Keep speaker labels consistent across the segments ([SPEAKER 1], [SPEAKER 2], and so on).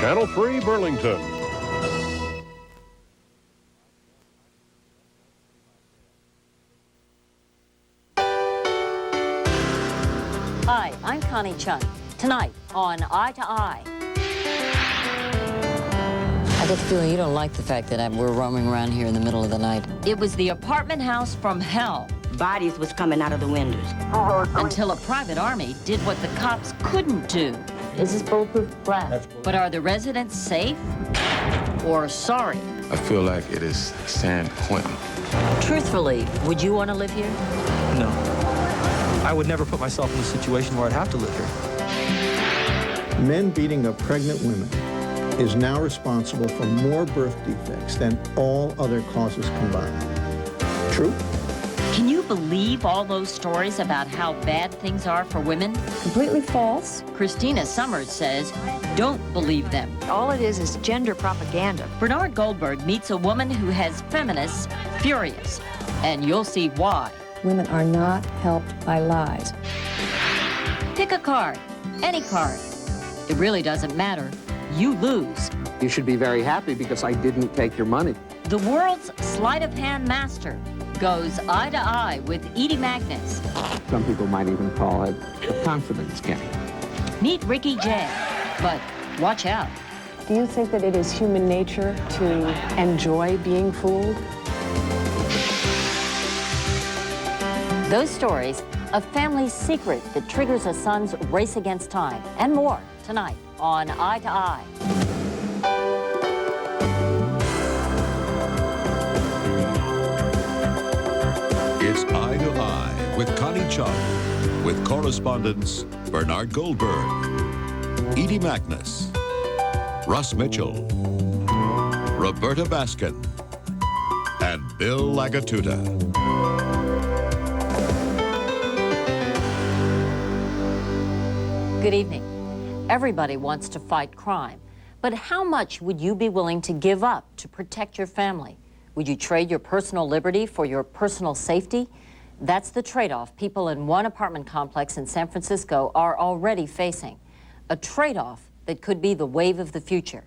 [SPEAKER 1] Channel 3 Burlington.
[SPEAKER 2] Hi, I'm Connie Chung. Tonight on Eye to Eye.
[SPEAKER 3] I get the feeling you don't like the fact that we're roaming around here in the middle of the night.
[SPEAKER 2] It was the apartment house from hell.
[SPEAKER 4] Bodies was coming out of the windows.
[SPEAKER 2] Until a private army did what the cops couldn't do. Is this bulletproof glass? But are the residents safe or sorry?
[SPEAKER 5] I feel like it is San Quentin.
[SPEAKER 2] Truthfully, would you want to live here?
[SPEAKER 6] No. I would never put myself in a situation where I'd have to live here.
[SPEAKER 7] Men beating up pregnant women is now responsible for more birth defects than all other causes combined. True?
[SPEAKER 2] Can you believe all those stories about how bad things are for women?
[SPEAKER 8] Completely false.
[SPEAKER 2] Christina Summers says, don't believe them.
[SPEAKER 8] All it is gender propaganda.
[SPEAKER 2] Bernard Goldberg meets a woman who has feminists furious, and you'll see why.
[SPEAKER 8] Women are not helped by lies.
[SPEAKER 2] Pick a card, any card. It really doesn't matter. You lose.
[SPEAKER 9] You should be very happy because I didn't take your money.
[SPEAKER 2] The world's sleight of hand master goes eye to eye with Edie Magnus.
[SPEAKER 9] Some people might even call it a confidence game.
[SPEAKER 2] Meet Ricky Jay, but watch out.
[SPEAKER 10] Do you think that it is human nature to enjoy being fooled?
[SPEAKER 2] Those stories, a family secret that triggers a son's race against time, and more tonight on Eye to Eye.
[SPEAKER 11] It's Eye to Eye with Connie Chung, with correspondents Bernard Goldberg, Edie Magnus, Russ Mitchell, Roberta Baskin, and Bill Lagatuta.
[SPEAKER 2] Good evening. Everybody wants to fight crime, but how much would you be willing to give up to protect your family? Would you trade your personal liberty for your personal safety? That's the trade-off people in one apartment complex in San Francisco are already facing. A trade-off that could be the wave of the future.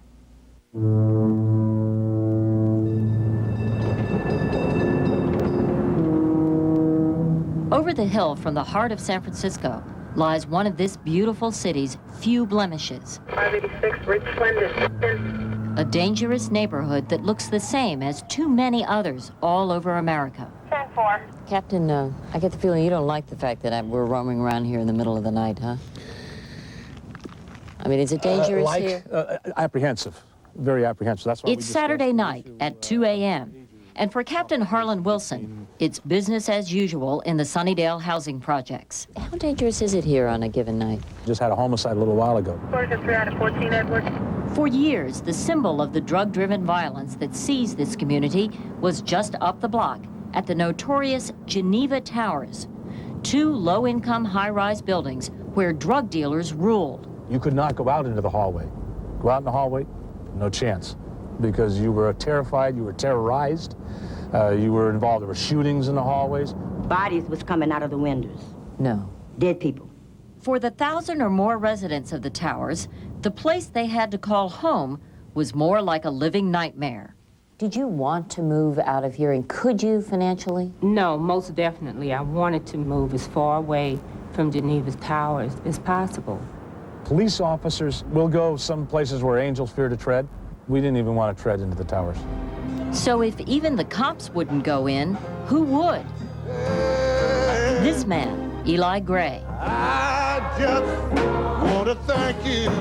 [SPEAKER 2] Over the hill from the heart of San Francisco lies one of this beautiful city's few blemishes.
[SPEAKER 12] 586 Ridge Splendid.
[SPEAKER 2] A dangerous neighborhood that looks the same as too many others all over America.
[SPEAKER 12] 10-4.
[SPEAKER 3] Captain, I get the feeling you don't like the fact that we're roaming around here in the middle of the night, huh? I mean, is it dangerous here?
[SPEAKER 13] Apprehensive. Very apprehensive. That's why
[SPEAKER 2] it's Saturday night at 2 a.m. And for Captain Harlan Wilson, it's business as usual in the Sunnydale housing projects.
[SPEAKER 3] How dangerous is it here on a given night?
[SPEAKER 13] Just had a homicide a little while ago.
[SPEAKER 12] 3 out of 14, Edward.
[SPEAKER 2] For years, the symbol of the drug-driven violence that seized this community was just up the block at the notorious Geneva Towers, 2 low-income high-rise buildings where drug dealers ruled.
[SPEAKER 13] You could not go out into the hallway. Go out in the hallway, no chance, because you were terrified, you were terrorized, you were involved. There were shootings in the hallways.
[SPEAKER 4] Bodies was coming out of the windows.
[SPEAKER 3] No.
[SPEAKER 4] Dead people.
[SPEAKER 2] For the 1,000 or more residents of the towers, the place they had to call home was more like a living nightmare.
[SPEAKER 3] Did you want to move out of here, and could you financially?
[SPEAKER 10] No, most definitely. I wanted to move as far away from Geneva's towers as possible.
[SPEAKER 13] Police officers will go some places where angels fear to tread. We didn't even want to tread into the towers.
[SPEAKER 2] So if even the cops wouldn't go in, who would? This man, Eli Gray.
[SPEAKER 14] I just want to thank you.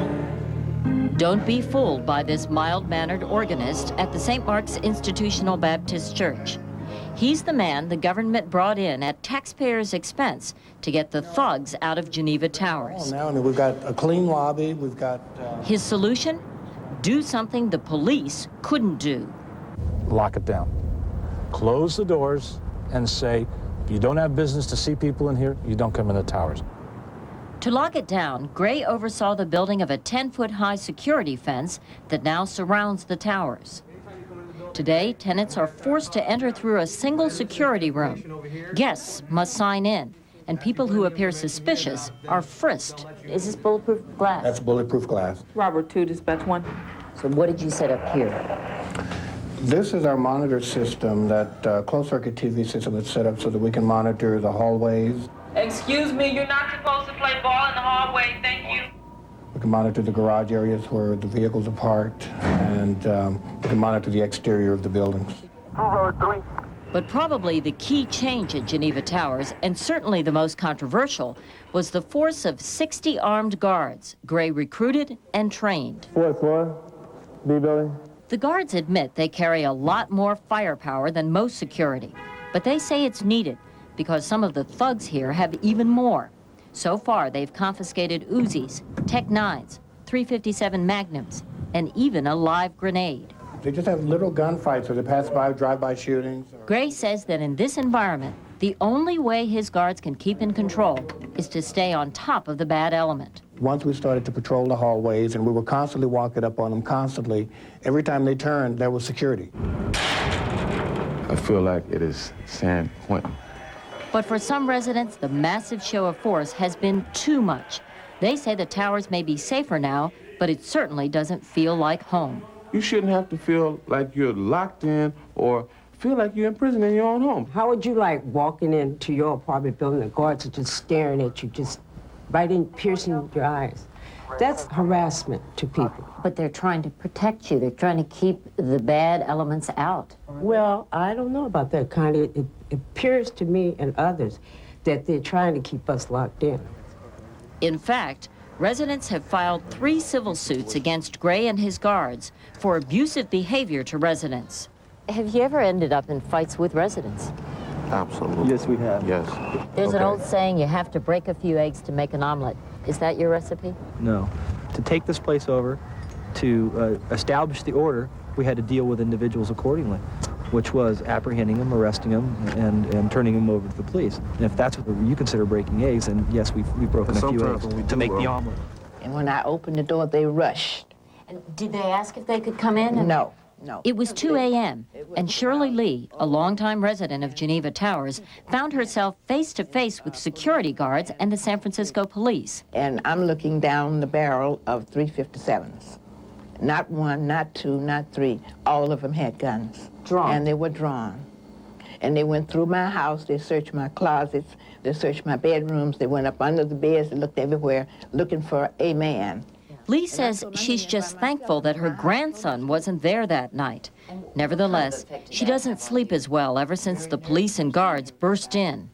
[SPEAKER 2] Don't be fooled by this mild-mannered organist at the St. Mark's Institutional Baptist Church. He's the man the government brought in at taxpayers' expense to get the thugs out of Geneva Towers.
[SPEAKER 15] Now we've got a clean lobby, we've got...
[SPEAKER 2] His solution? Do something the police couldn't do.
[SPEAKER 13] Lock it down. Close the doors and say, if you don't have business to see people in here, you don't come in the towers.
[SPEAKER 2] To lock it down, Gray oversaw the building of a 10-foot-high security fence that now surrounds the towers. Today, tenants are forced to enter through a single security room. Guests must sign in, and people who appear suspicious are frisked.
[SPEAKER 3] Is this bulletproof glass?
[SPEAKER 15] That's bulletproof glass.
[SPEAKER 12] Robert 2, dispatch 1.
[SPEAKER 3] So what did you set up here?
[SPEAKER 15] This is our monitor system, that closed-circuit TV system that's set up so that we can monitor the hallways.
[SPEAKER 12] Excuse me, you're not supposed to play ball in the hallway. Thank you.
[SPEAKER 15] We can monitor the garage areas where the vehicles are parked, and we can monitor the exterior of the buildings.
[SPEAKER 2] But probably the key change at Geneva Towers, and certainly the most controversial, was the force of 60 armed guards, Gray recruited and trained.
[SPEAKER 13] Fourth floor, B building.
[SPEAKER 2] The guards admit they carry a lot more firepower than most security, but they say it's needed because some of the thugs here have even more. So far, they've confiscated Uzis, Tech-9s, .357 Magnums, and even a live grenade.
[SPEAKER 15] They just have little gunfights or they pass by drive-by shootings.
[SPEAKER 2] Gray says that in this environment, the only way his guards can keep in control is to stay on top of the bad element.
[SPEAKER 15] Once we started to patrol the hallways, and we were constantly walking up on them constantly, every time they turned, there was security.
[SPEAKER 5] I feel like it is San Quentin.
[SPEAKER 2] But for some residents, the massive show of force has been too much. They say the towers may be safer now, but it certainly doesn't feel like home.
[SPEAKER 5] You shouldn't have to feel like you're locked in or feel like you're in prison in your own home.
[SPEAKER 10] How would you like walking into your apartment building, the guards are just staring at you, just right in, piercing your eyes? That's harassment to people.
[SPEAKER 3] But they're trying to protect you. They're trying to keep the bad elements out.
[SPEAKER 10] Well, I don't know about that, Connie. It appears to me and others that they're trying to keep us locked in.
[SPEAKER 2] In fact, residents have filed 3 civil suits against Gray and his guards for abusive behavior to residents.
[SPEAKER 3] Have you ever ended up in fights with residents?
[SPEAKER 5] Absolutely.
[SPEAKER 6] Yes, we have.
[SPEAKER 5] Yes.
[SPEAKER 3] There's an old saying, you have to break a few eggs to make an omelet. Is that your recipe?
[SPEAKER 6] No. To take this place over, to establish the order, we had to deal with individuals accordingly, which was apprehending them, arresting them, and turning them over to the police. And if that's what you consider breaking eggs, then yes, we've broken a few eggs to make the omelet.
[SPEAKER 1] And when I opened the door, they rushed.
[SPEAKER 3] And did they ask if they could come in?
[SPEAKER 1] No.
[SPEAKER 2] It was 2 a.m., and Shirley Lee, a longtime resident of Geneva Towers, found herself face-to-face with security guards and the San Francisco police.
[SPEAKER 1] And I'm looking down the barrel of .357s. Not 1, not 2, not 3. All of them had guns.
[SPEAKER 3] Drawn?
[SPEAKER 1] And they were drawn. And they went through my house. They searched my closets. They searched my bedrooms. They went up under the beds. They looked everywhere looking for a man.
[SPEAKER 2] Lee says she's just thankful that her grandson wasn't there that night. Nevertheless, she doesn't sleep as well ever since the police and guards burst in.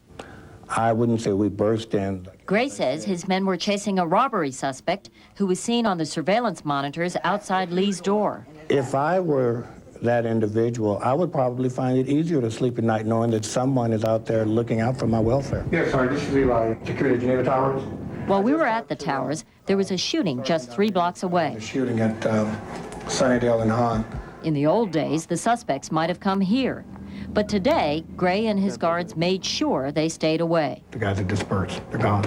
[SPEAKER 15] I wouldn't say we burst in.
[SPEAKER 2] Gray says his men were chasing a robbery suspect who was seen on the surveillance monitors outside Lee's door.
[SPEAKER 15] If I were that individual, I would probably find it easier to sleep at night knowing that someone is out there looking out for my welfare. Yes, sorry, this is Eli, security at Geneva Towers.
[SPEAKER 2] While we were at the towers, there was a shooting just 3 blocks away.
[SPEAKER 15] The shooting at Sunnydale and Hahn.
[SPEAKER 2] In the old days, the suspects might have come here. But today, Gray and his guards made sure they stayed away.
[SPEAKER 15] The guys are dispersed. They're gone.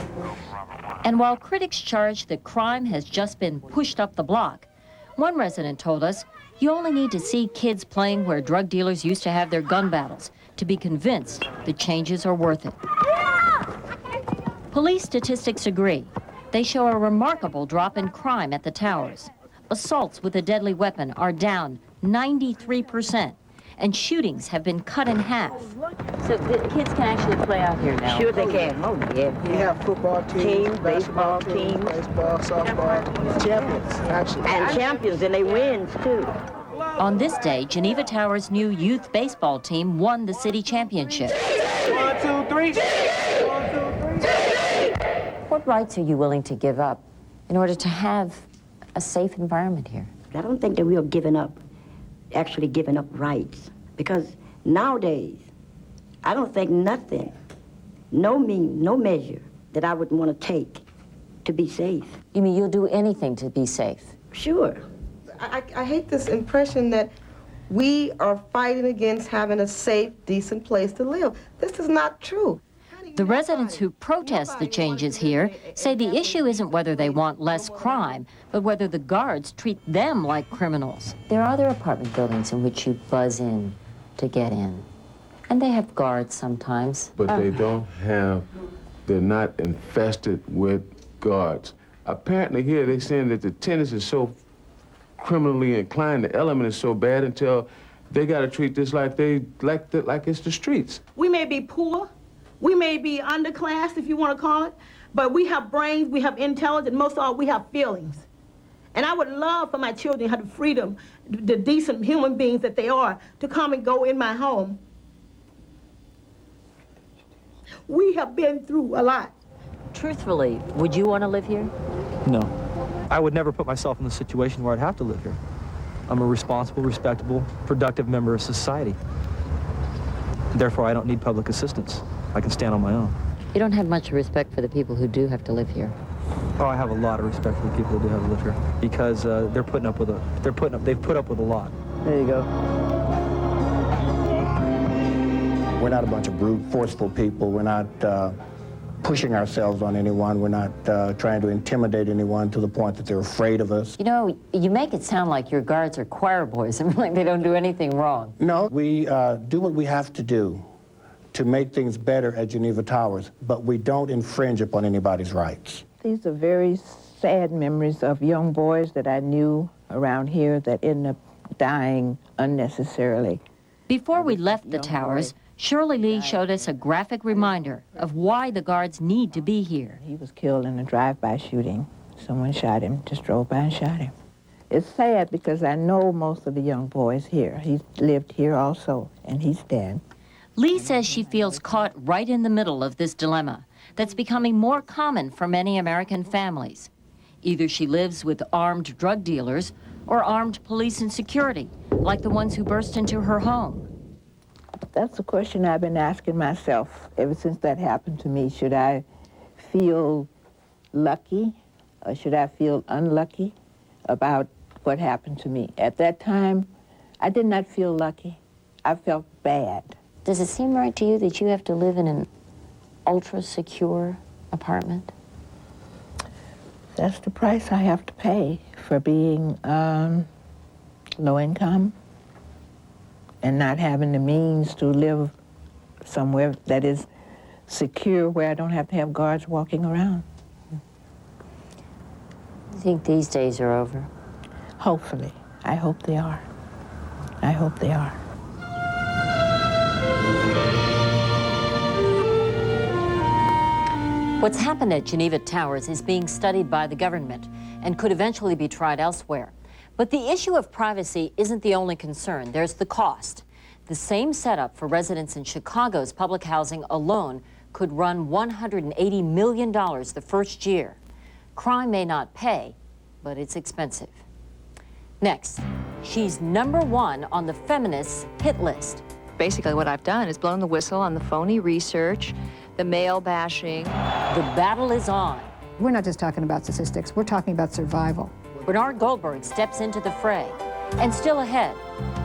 [SPEAKER 2] And while critics charge that crime has just been pushed up the block, one resident told us, you only need to see kids playing where drug dealers used to have their gun battles to be convinced the changes are worth it. Police statistics agree. They show a remarkable drop in crime at the towers. Assaults with a deadly weapon are down 93%, and shootings have been cut in half.
[SPEAKER 3] So the kids can actually play out here now?
[SPEAKER 1] Sure they can. Oh, yeah.
[SPEAKER 15] We have football teams,
[SPEAKER 1] baseball teams,
[SPEAKER 15] baseball, softball, champions, actually.
[SPEAKER 4] And champions, and they wins, too.
[SPEAKER 2] On this day, Geneva Towers' new youth baseball team won the city championship.
[SPEAKER 6] 1, 2, 3. 1, 2, 3.
[SPEAKER 3] What rights are you willing to give up in order to have a safe environment here?
[SPEAKER 4] I don't think that we are actually giving up rights. Because nowadays, I don't think nothing, no measure that I would want to take to be safe.
[SPEAKER 3] You mean you'll do anything to be safe?
[SPEAKER 4] Sure.
[SPEAKER 12] I hate this impression that we are fighting against having a safe, decent place to live. This is not true.
[SPEAKER 2] The residents who protest the changes here say the issue isn't whether they want less crime, but whether the guards treat them like criminals.
[SPEAKER 3] There are other apartment buildings in which you buzz in to get in, and they have guards sometimes.
[SPEAKER 5] But they don't have they're not infested with guards. Apparently here they're saying that the tenants is so criminally inclined, the element is so bad until they got to treat this like it's the streets.
[SPEAKER 16] We may be poor, we may be underclass, if you want to call it, but we have brains, we have intelligence, most of all, we have feelings. And I would love for my children to have the freedom, the decent human beings that they are, to come and go in my home. We have been through a lot.
[SPEAKER 2] Truthfully, would you want to live here?
[SPEAKER 6] No. I would never put myself in the situation where I'd have to live here. I'm a responsible, respectable, productive member of society. Therefore, I don't need public assistance. I can stand on my own.
[SPEAKER 3] You don't have much respect for the people who do have to live here.
[SPEAKER 6] Oh, I have a lot of respect for the people who do have to live here because they've put up with a lot. There you go.
[SPEAKER 15] We're not a bunch of brute, forceful people. We're not pushing ourselves on anyone. We're not trying to intimidate anyone to the point that they're afraid of us.
[SPEAKER 2] You know, you make it sound like your guards are choir boys and like they don't do anything wrong.
[SPEAKER 15] No, we do what we have to do to make things better at Geneva Towers, but we don't infringe upon anybody's rights.
[SPEAKER 1] These are very sad memories of young boys that I knew around here that ended up dying unnecessarily.
[SPEAKER 2] Before we left the towers, Shirley Lee showed us a graphic reminder of why the guards need to be here.
[SPEAKER 1] He was killed in a drive-by shooting. Someone shot him, just drove by and shot him. It's sad because I know most of the young boys here. He lived here also, and he's dead.
[SPEAKER 2] Lee says she feels caught right in the middle of this dilemma that's becoming more common for many American families. Either she lives with armed drug dealers or armed police and security, like the ones who burst into her home.
[SPEAKER 1] That's a question I've been asking myself ever since that happened to me. Should I feel lucky or should I feel unlucky about what happened to me? At that time, I did not feel lucky. I felt bad.
[SPEAKER 3] Does it seem right to you that you have to live in an ultra-secure apartment?
[SPEAKER 1] That's the price I have to pay for being low income and not having the means to live somewhere that is secure where I don't have to have guards walking around.
[SPEAKER 3] You think these days are over?
[SPEAKER 1] Hopefully. I hope they are. I hope they are.
[SPEAKER 2] What's happened at Geneva Towers is being studied by the government and could eventually be tried elsewhere. But the issue of privacy isn't the only concern. There's the cost. The same setup for residents in Chicago's public housing alone could run $180 million the first year. Crime may not pay, but it's expensive. Next, she's #1 on the feminists' hit list.
[SPEAKER 8] Basically what I've done is blown the whistle on the phony research, the male bashing.
[SPEAKER 2] The battle is on.
[SPEAKER 17] We're not just talking about statistics, we're talking about survival.
[SPEAKER 2] Bernard Goldberg steps into the fray. And still ahead,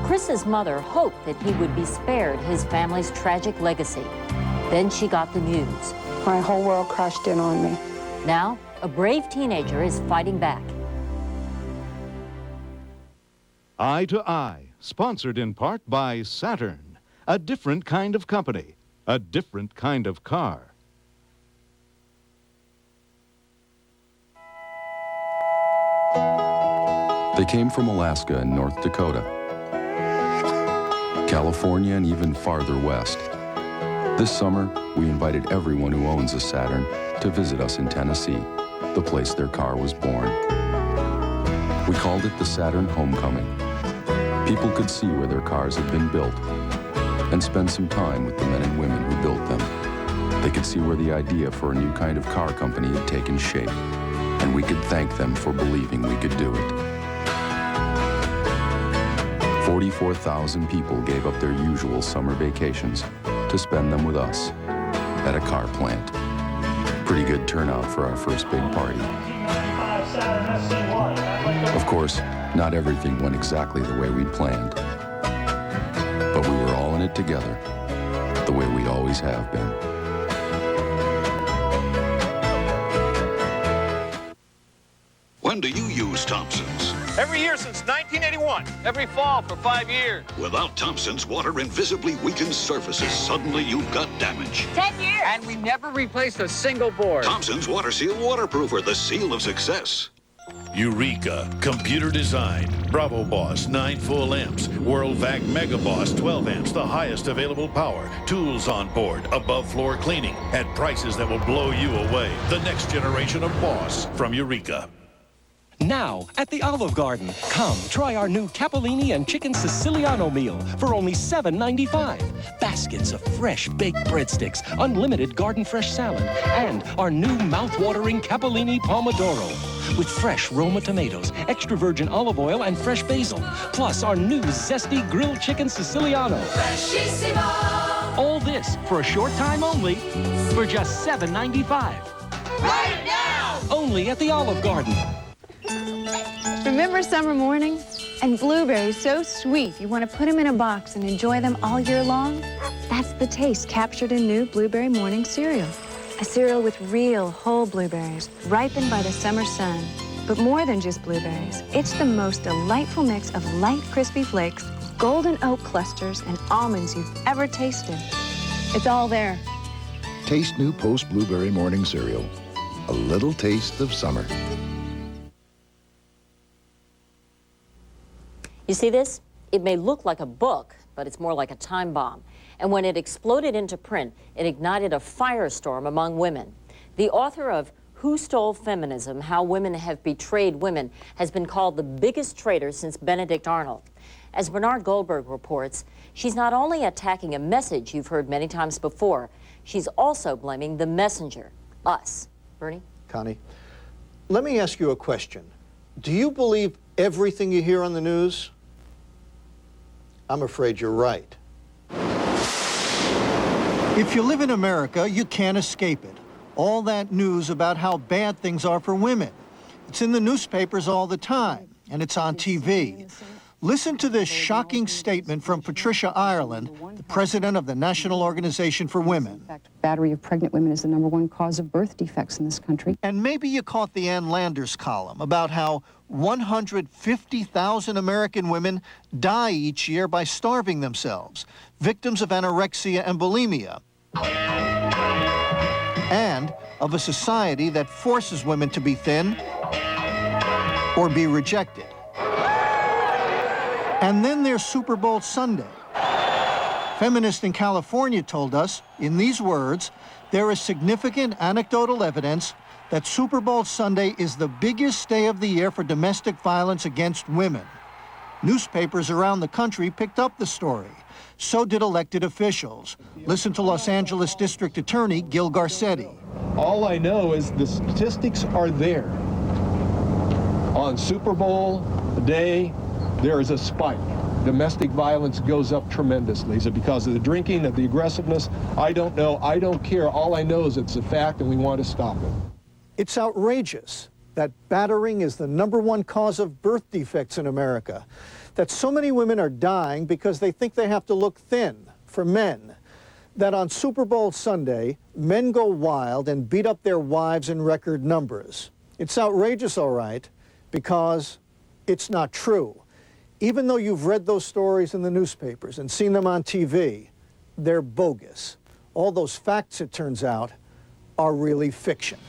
[SPEAKER 2] Chris's mother hoped that he would be spared his family's tragic legacy. Then she got the news.
[SPEAKER 17] My whole world crashed in on me.
[SPEAKER 2] Now, a brave teenager is fighting back.
[SPEAKER 11] Eye to Eye, sponsored in part by Saturn, a different kind of company, a different kind of car.
[SPEAKER 18] They came from Alaska and North Dakota, California, and even farther west. This summer, we invited everyone who owns a Saturn to visit us in Tennessee, the place their car was born. We called it the Saturn Homecoming. People could see where their cars had been built and spend some time with the men and women who built them. They could see where the idea for a new kind of car company had taken shape, and we could thank them for believing we could do it. 44,000 people gave up their usual summer vacations to spend them with us at a car plant. Pretty good turnout for our first big party. Of course, not everything went exactly the way we'd planned, but we were all in it together, the way we always have been.
[SPEAKER 11] When do you use Thompson's?
[SPEAKER 19] Every year since 1981. Every fall for 5 years.
[SPEAKER 20] Without Thompson's, water invisibly weakens surfaces. Suddenly, you've got damage.
[SPEAKER 21] 10 years. And we never replaced a single board.
[SPEAKER 20] Thompson's Water Seal Waterproofer, the seal of success.
[SPEAKER 22] Eureka, computer design, Bravo Boss, 9 full amps, WorldVac Mega Boss, 12 amps, the highest available power, tools on board, above floor cleaning, at prices that will blow you away. The next generation of Boss from Eureka.
[SPEAKER 23] Now, at the Olive Garden, come try our new Capellini and Chicken Siciliano meal for only $7.95. Baskets of fresh baked breadsticks, unlimited garden fresh salad, and our new mouth-watering Capellini Pomodoro with fresh Roma tomatoes, extra virgin olive oil, and fresh basil, plus our new zesty grilled chicken Siciliano. Freshissimo! All this for a short time only for just $7.95.
[SPEAKER 21] Right now!
[SPEAKER 23] Only at the Olive Garden.
[SPEAKER 24] Remember summer mornings? And blueberries so sweet you want to put them in a box and enjoy them all year long? That's the taste captured in new Blueberry Morning cereal. A cereal with real whole blueberries, ripened by the summer sun. But more than just blueberries, it's the most delightful mix of light, crispy flakes, golden oat clusters, and almonds you've ever tasted. It's all there.
[SPEAKER 25] Taste new Post Blueberry Morning Cereal. A little taste of summer.
[SPEAKER 2] You see this? It may look like a book, but it's more like a time bomb. And when it exploded into print, it ignited a firestorm among women. The author of Who Stole Feminism? How Women Have Betrayed Women has been called the biggest traitor since Benedict Arnold. As Bernard Goldberg reports, she's not only attacking a message you've heard many times before, she's also blaming the messenger, us. Bernie?
[SPEAKER 7] Connie, let me ask you a question. Do you believe everything you hear on the news? I'm afraid you're right. If you live in America, you can't escape it. All that news about how bad things are for women. It's in the newspapers all the time, and it's on TV. Listen to this shocking statement from Patricia Ireland, the president of the National Organization for Women.
[SPEAKER 26] In fact, battery of pregnant women is the #1 cause of birth defects in this country.
[SPEAKER 7] And maybe you caught the Ann Landers column about how 150,000 American women die each year by starving themselves, victims of anorexia and bulimia, and of a society that forces women to be thin or be rejected. And then there's Super Bowl Sunday. Feminists in California told us, in these words, there is significant anecdotal evidence that Super Bowl Sunday is the biggest day of the year for domestic violence against women. Newspapers around the country picked up the story. So did elected officials. Listen to Los Angeles District Attorney Gil Garcetti.
[SPEAKER 27] All I know is the statistics are there. On Super Bowl day, there is a spike. Domestic violence goes up tremendously. Is it because of the drinking, of the aggressiveness? I don't know. I don't care. All I know is it's a fact and we want to stop it.
[SPEAKER 7] It's outrageous that battering is the #1 cause of birth defects in America, that so many women are dying because they think they have to look thin for men, that on Super Bowl Sunday, men go wild and beat up their wives in record numbers. It's outrageous, all right, because it's not true. Even though you've read those stories in the newspapers and seen them on TV, they're bogus. All those facts, it turns out, are really fiction.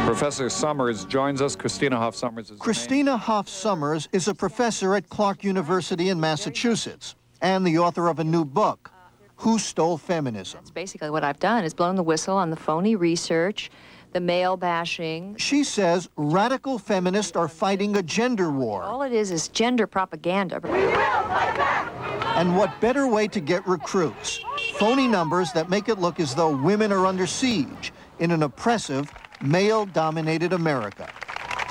[SPEAKER 28] Professor Summers joins us. Christina Hoff Summers is
[SPEAKER 7] Christina Hoff Summers is a professor at Clark University in Massachusetts and the author of a new book, Who Stole Feminism?
[SPEAKER 8] That's basically what I've done, is blown the whistle on the phony research, the male bashing.
[SPEAKER 7] She says radical feminists are fighting a gender war.
[SPEAKER 8] All it is gender propaganda.
[SPEAKER 21] We will fight back!
[SPEAKER 7] And what better way to get recruits? Phony numbers that make it look as though women are under siege in an oppressive, male-dominated America.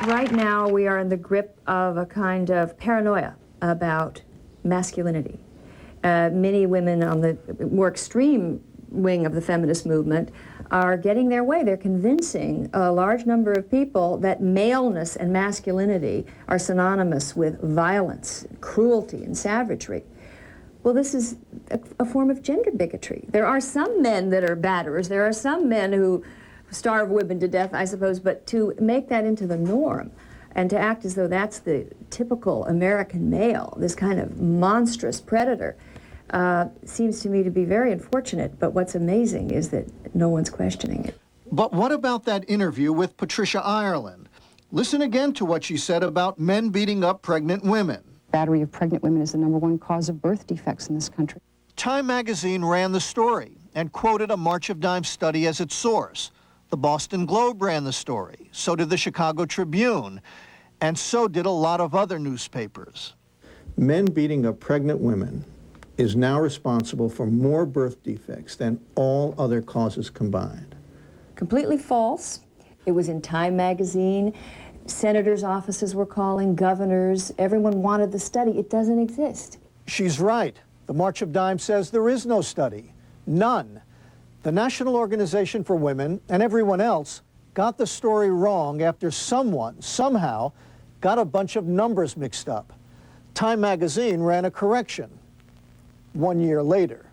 [SPEAKER 29] Right now, we are in the grip of a kind of paranoia about masculinity. Many women on the more extreme wing of the feminist movement are getting their way. They're convincing a large number of people that maleness and masculinity are synonymous with violence, cruelty, and savagery. Well, this is a form of gender bigotry. There are some men that are batterers. There are some men who starve women to death, I suppose, but to make that into the norm And to act as though that's the typical American male, this kind of monstrous predator, seems to me to be very unfortunate. But what's amazing is that no one's questioning it.
[SPEAKER 7] But what about that interview with Patricia Ireland? Listen again to what she said about men beating up pregnant women.
[SPEAKER 26] Battery of pregnant women is the #1 cause of birth defects in this country.
[SPEAKER 7] Time magazine ran the story and quoted a March of Dimes study as its source. The Boston Globe ran the story, so did the Chicago Tribune, and so did a lot of other newspapers. Men beating up pregnant women is now responsible for more birth defects than all other causes combined.
[SPEAKER 29] Completely false. It was in Time magazine. Senators' offices were calling, governors. Everyone wanted the study. It doesn't exist.
[SPEAKER 7] She's right. The March of Dimes says there is no study. None. The National Organization for Women and everyone else got the story wrong after someone, somehow, got a bunch of numbers mixed up. Time magazine ran a correction 1 year later.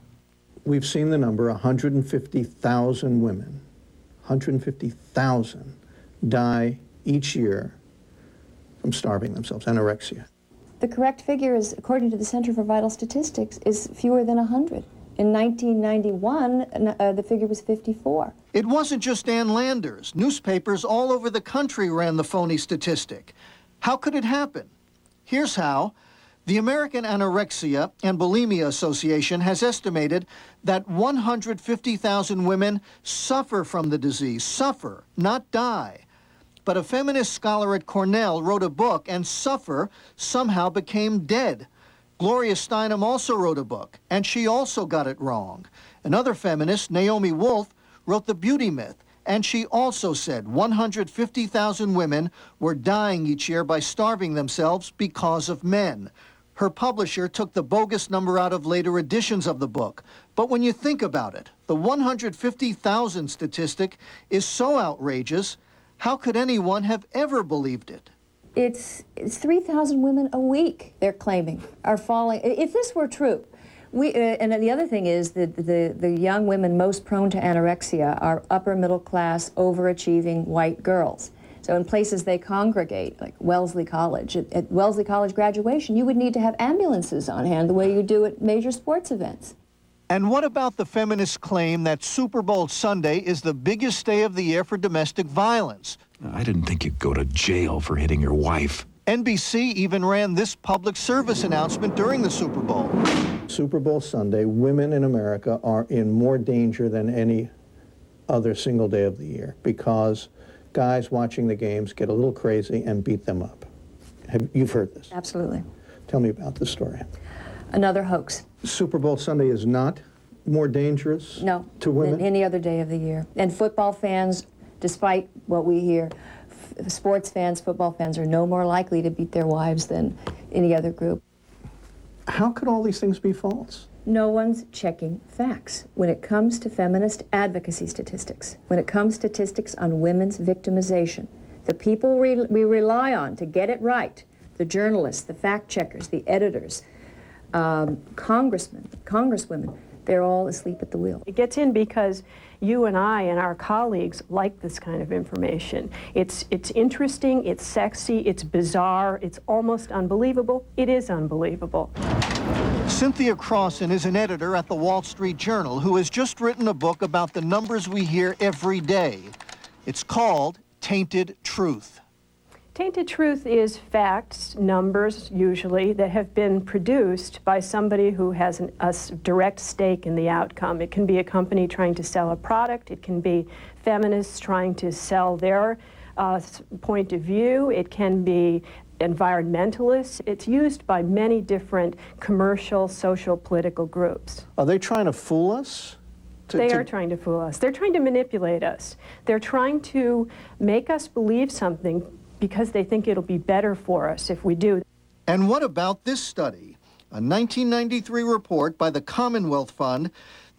[SPEAKER 7] We've seen the number 150,000 women, 150,000 die each year from starving themselves, anorexia.
[SPEAKER 29] The correct figure is, according to the Center for Vital Statistics, is fewer than 100. In 1991, the figure was 54.
[SPEAKER 7] It wasn't just Ann Landers. Newspapers all over the country ran the phony statistic. How could it happen? Here's how. The American Anorexia and Bulimia Association has estimated that 150,000 women suffer from the disease. Suffer, not die. But a feminist scholar at Cornell wrote a book, and suffer somehow became dead. Gloria Steinem also wrote a book, and she also got it wrong. Another feminist, Naomi Wolf, wrote The Beauty Myth, and she also said 150,000 women were dying each year by starving themselves because of men. Her publisher took the bogus number out of later editions of the book. But when you think about it, the 150,000 statistic is so outrageous, how could anyone have ever believed it?
[SPEAKER 29] It's 3,000 women a week, they're claiming, are falling. If this were true, and the other thing is that the young women most prone to anorexia are upper middle class, overachieving white girls. So in places they congregate, like Wellesley College, at Wellesley College graduation, you would need to have ambulances on hand the way you do at major sports events.
[SPEAKER 7] And what about the feminist claim that Super Bowl Sunday is the biggest day of the year for domestic violence?
[SPEAKER 25] I didn't think you'd go to jail for hitting your wife.
[SPEAKER 7] NBC even ran this public service announcement during the Super Bowl. Super Bowl Sunday, women in America are in more danger than any other single day of the year because guys watching the games get a little crazy and beat them up. You've heard this?
[SPEAKER 29] Absolutely.
[SPEAKER 7] Tell me about this story.
[SPEAKER 29] Another hoax.
[SPEAKER 7] Super Bowl Sunday is not more dangerous to women?
[SPEAKER 29] Than any other day of the year. And football fans, despite what we hear, sports fans, football fans are no more likely to beat their wives than any other group.
[SPEAKER 7] How could all these things be false?
[SPEAKER 29] No one's checking facts when it comes to feminist advocacy statistics, when it comes to statistics on women's victimization. The people we rely on to get it right, the journalists, the fact checkers, the editors, congressmen, congresswomen, they're all asleep at the wheel.
[SPEAKER 4] It gets in because you and I and our colleagues like this kind of information. It's interesting, it's sexy, it's bizarre, it's almost unbelievable. It is unbelievable.
[SPEAKER 7] Cynthia Crossan is an editor at the Wall Street Journal who has just written a book about the numbers we hear every day. It's called Tainted Truth.
[SPEAKER 4] Tainted truth is facts, numbers usually, that have been produced by somebody who has a direct stake in the outcome. It can be a company trying to sell a product. It can be feminists trying to sell their point of view. It can be environmentalists. It's used by many different commercial, social, political groups.
[SPEAKER 7] Are they trying to fool us?
[SPEAKER 4] They are trying to fool us. They're trying to manipulate us. They're trying to make us believe something because they think it'll be better for us if we do.
[SPEAKER 7] And what about this study? A 1993 report by the Commonwealth Fund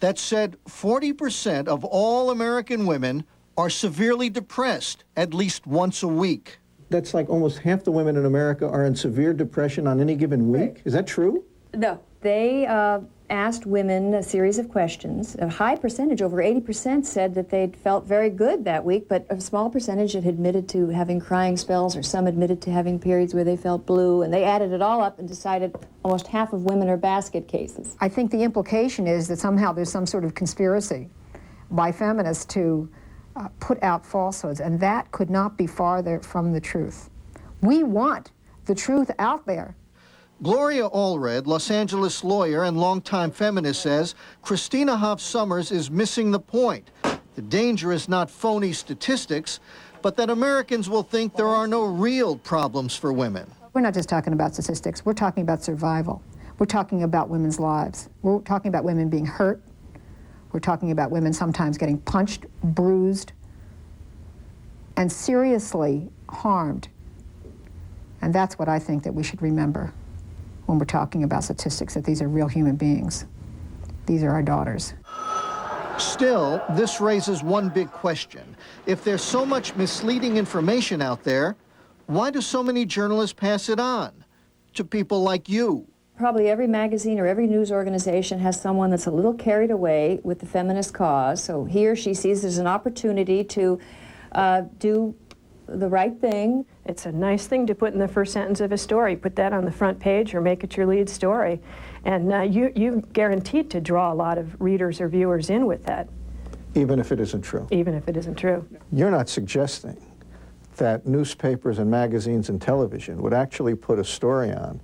[SPEAKER 7] that said 40% of all American women are severely depressed at least once a week. That's like almost half the women in America are in severe depression on any given week? Right. Is that true?
[SPEAKER 29] No. They asked women a series of questions. A high percentage, over 80%, said that they'd felt very good that week, but a small percentage had admitted to having crying spells, or some admitted to having periods where they felt blue, and they added it all up and decided almost half of women are basket cases.
[SPEAKER 17] I think the implication is that somehow there's some sort of conspiracy by feminists to put out falsehoods, and that could not be farther from the truth. We want the truth out there.
[SPEAKER 7] Gloria Allred, Los Angeles lawyer and longtime feminist, says Christina Hoff Sommers is missing the point. The danger is not phony statistics, but that Americans will think there are no real problems for women.
[SPEAKER 17] We're not just talking about statistics, we're talking about survival. We're talking about women's lives. We're talking about women being hurt. We're talking about women sometimes getting punched, bruised, and seriously harmed. And that's what I think that we should remember when we're talking about statistics, that these are real human beings. These are our daughters.
[SPEAKER 7] Still, this raises one big question. If there's so much misleading information out there, why do so many journalists pass it on to people like you?
[SPEAKER 29] Probably every magazine or every news organization has someone that's a little carried away with the feminist cause, so he or she sees there's an opportunity to do the right thing.
[SPEAKER 4] It's a nice thing to put in the first sentence of a story. Put that on the front page or make it your lead story. And you're guaranteed to draw a lot of readers or viewers in with that.
[SPEAKER 7] Even if it isn't true.
[SPEAKER 4] Even if it isn't true.
[SPEAKER 7] You're not suggesting that newspapers and magazines and television would actually put a story on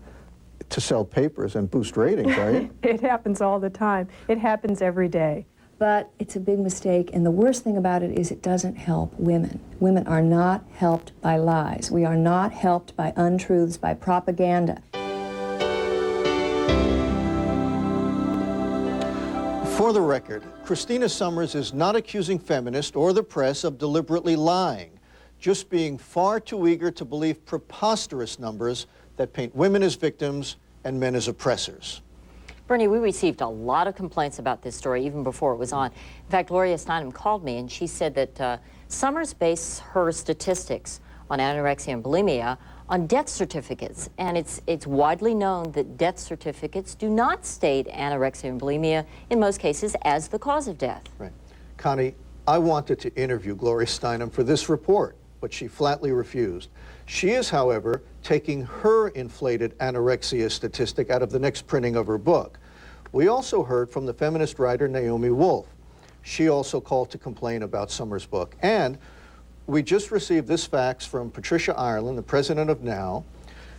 [SPEAKER 7] to sell papers and boost ratings, are you?
[SPEAKER 4] It happens all the time. It happens every day.
[SPEAKER 29] But it's a big mistake, and the worst thing about it is it doesn't help women. Women are not helped by lies. We are not helped by untruths, by propaganda.
[SPEAKER 7] For the record, Christina Sommers is not accusing feminists or the press of deliberately lying, just being far too eager to believe preposterous numbers that paint women as victims and men as oppressors.
[SPEAKER 2] Bernie, we received a lot of complaints about this story even before it was on. In fact, Gloria Steinem called me and she said that Sommers based her statistics on anorexia and bulimia on death certificates. And it's widely known that death certificates do not state anorexia and bulimia in most cases as the cause of death.
[SPEAKER 7] Right. Connie, I wanted to interview Gloria Steinem for this report, but she flatly refused. She is, however, taking her inflated anorexia statistic out of the next printing of her book. We also heard from the feminist writer Naomi Wolf. She also called to complain about Sommers' book. And we just received this fax from Patricia Ireland, the president of NOW,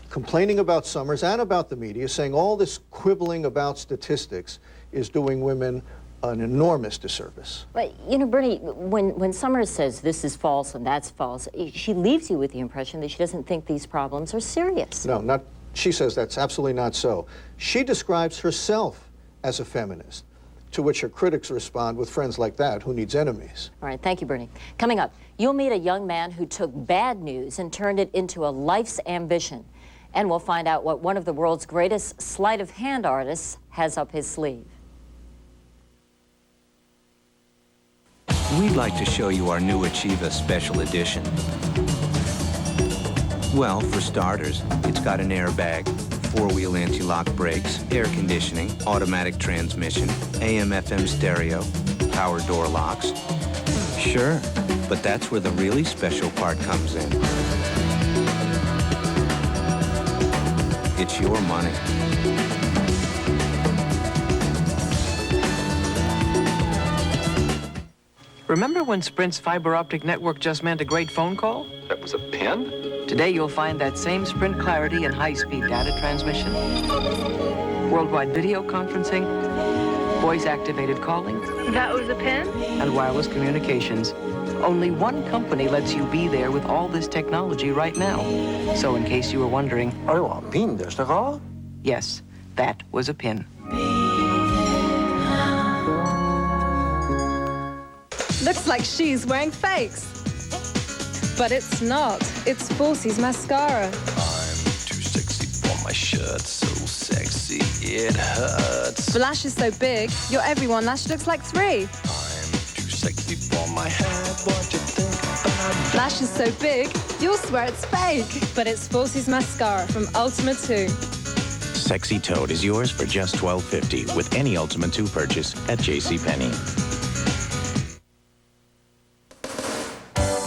[SPEAKER 7] complaining about Sommers and about the media, saying all this quibbling about statistics is doing women an enormous disservice.
[SPEAKER 2] But, you know, Bernie, when Sommers says this is false and that's false, she leaves you with the impression that she doesn't think these problems are serious.
[SPEAKER 7] No, not. She says that's absolutely not so. She describes herself as a feminist, to which her critics respond with friends like that, who needs enemies.
[SPEAKER 2] All right, thank you, Bernie. Coming up, you'll meet a young man who took bad news and turned it into a life's ambition. And we'll find out what one of the world's greatest sleight of hand artists has up his sleeve.
[SPEAKER 5] We'd like to show you our new Achieva Special Edition. Well, for starters, it's got an airbag, four-wheel anti-lock brakes, air conditioning, automatic transmission, AM/FM stereo, power door locks. Sure, but that's where the really special part comes in. It's your money.
[SPEAKER 6] Remember when Sprint's fiber optic network just meant a great phone call?
[SPEAKER 28] That was a pin?
[SPEAKER 6] Today you'll find that same Sprint clarity and high-speed data transmission, worldwide video conferencing, voice-activated calling.
[SPEAKER 24] That was a pin?
[SPEAKER 6] And wireless communications. Only one company lets you be there with all this technology right now. So in case you were wondering... Yes, that was a pin.
[SPEAKER 9] Looks like she's wearing fakes. But it's not. It's Falsies mascara.
[SPEAKER 10] I'm too sexy for my shirt. So sexy, it hurts.
[SPEAKER 9] The lash is so big, your every one lash looks like 3.
[SPEAKER 10] I'm too sexy for my head. What you think about that?
[SPEAKER 9] Lash is so big, you'll swear it's fake. But it's Falsies mascara from Ultima 2.
[SPEAKER 1] sexy tote is yours for just $12.50 with any Ultimate 2 purchase at JCPenney.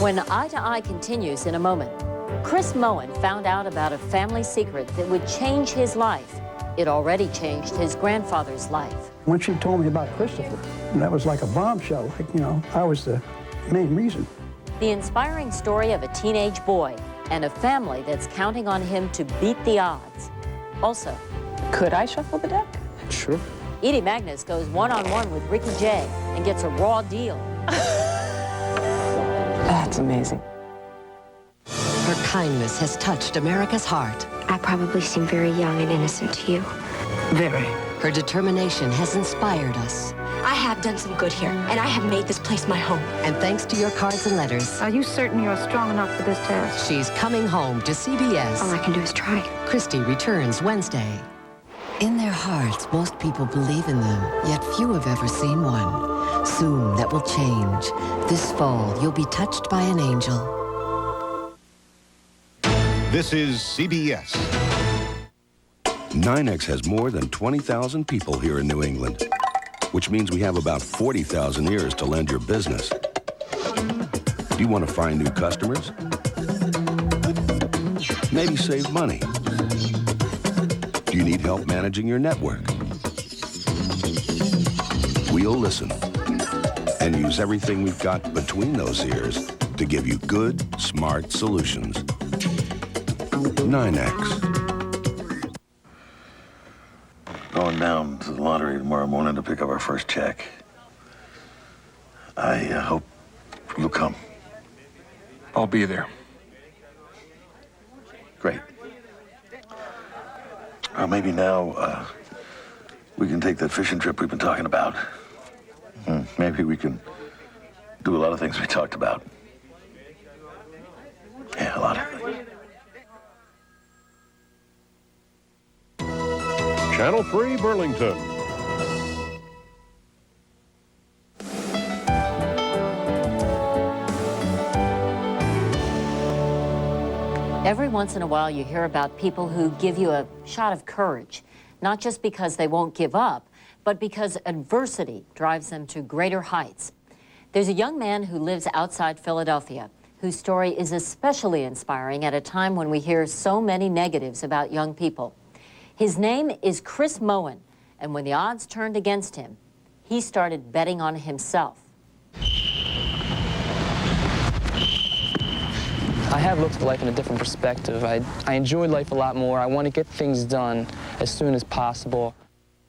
[SPEAKER 2] When Eye to Eye continues in a moment, Chris Moen found out about a family secret that would change his life. It already changed his grandfather's life.
[SPEAKER 3] When she told me about Christopher, that was like a bombshell. Like, you know, I was the main reason.
[SPEAKER 2] The inspiring story of a teenage boy and a family that's counting on him to beat the odds. Also,
[SPEAKER 11] could I shuffle the deck?
[SPEAKER 3] Sure.
[SPEAKER 2] Edie Magnus goes one-on-one with Ricky Jay and gets a raw deal.
[SPEAKER 11] That's amazing.
[SPEAKER 12] Her kindness has touched America's heart.
[SPEAKER 13] I probably seem very young and innocent to you.
[SPEAKER 12] Very. Her determination has inspired us.
[SPEAKER 13] I have done some good here, and I have made this place my home.
[SPEAKER 12] And thanks to your cards and letters,
[SPEAKER 13] Are you certain you're strong enough for this task?
[SPEAKER 12] she's coming home to CBS.
[SPEAKER 13] All I can do is try.
[SPEAKER 12] Christy returns Wednesday. In their hearts, most people believe in them, yet few have ever seen one. Soon that will change. This fall, you'll be touched by an angel.
[SPEAKER 14] This is CBS.
[SPEAKER 15] NYNEX has more than 20,000 people here in New England, which means we have about 40,000 ears to lend your business. Do you want to find new customers? Maybe save money? Do you need help managing your network? We'll listen and use everything we've got between those ears to give you good, smart solutions. NYNEX.
[SPEAKER 16] Going down to the lottery tomorrow morning to pick up our first check. I hope you'll come.
[SPEAKER 28] I'll be there.
[SPEAKER 16] Great. Maybe now we can take that fishing trip we've been talking about. Maybe we can do a lot of things we talked about. Yeah, a lot of things.
[SPEAKER 27] Channel 3, Burlington.
[SPEAKER 2] Every once in a while you hear about people who give you a shot of courage, not just because they won't give up, but because adversity drives them to greater heights. There's a young man who lives outside Philadelphia whose story is especially inspiring at a time when we hear so many negatives about young people. His name is Chris Moen, and when the odds turned against him, he started betting on himself.
[SPEAKER 18] I have looked at life in a different perspective. I enjoy life a lot more. I want to get things done as soon as possible.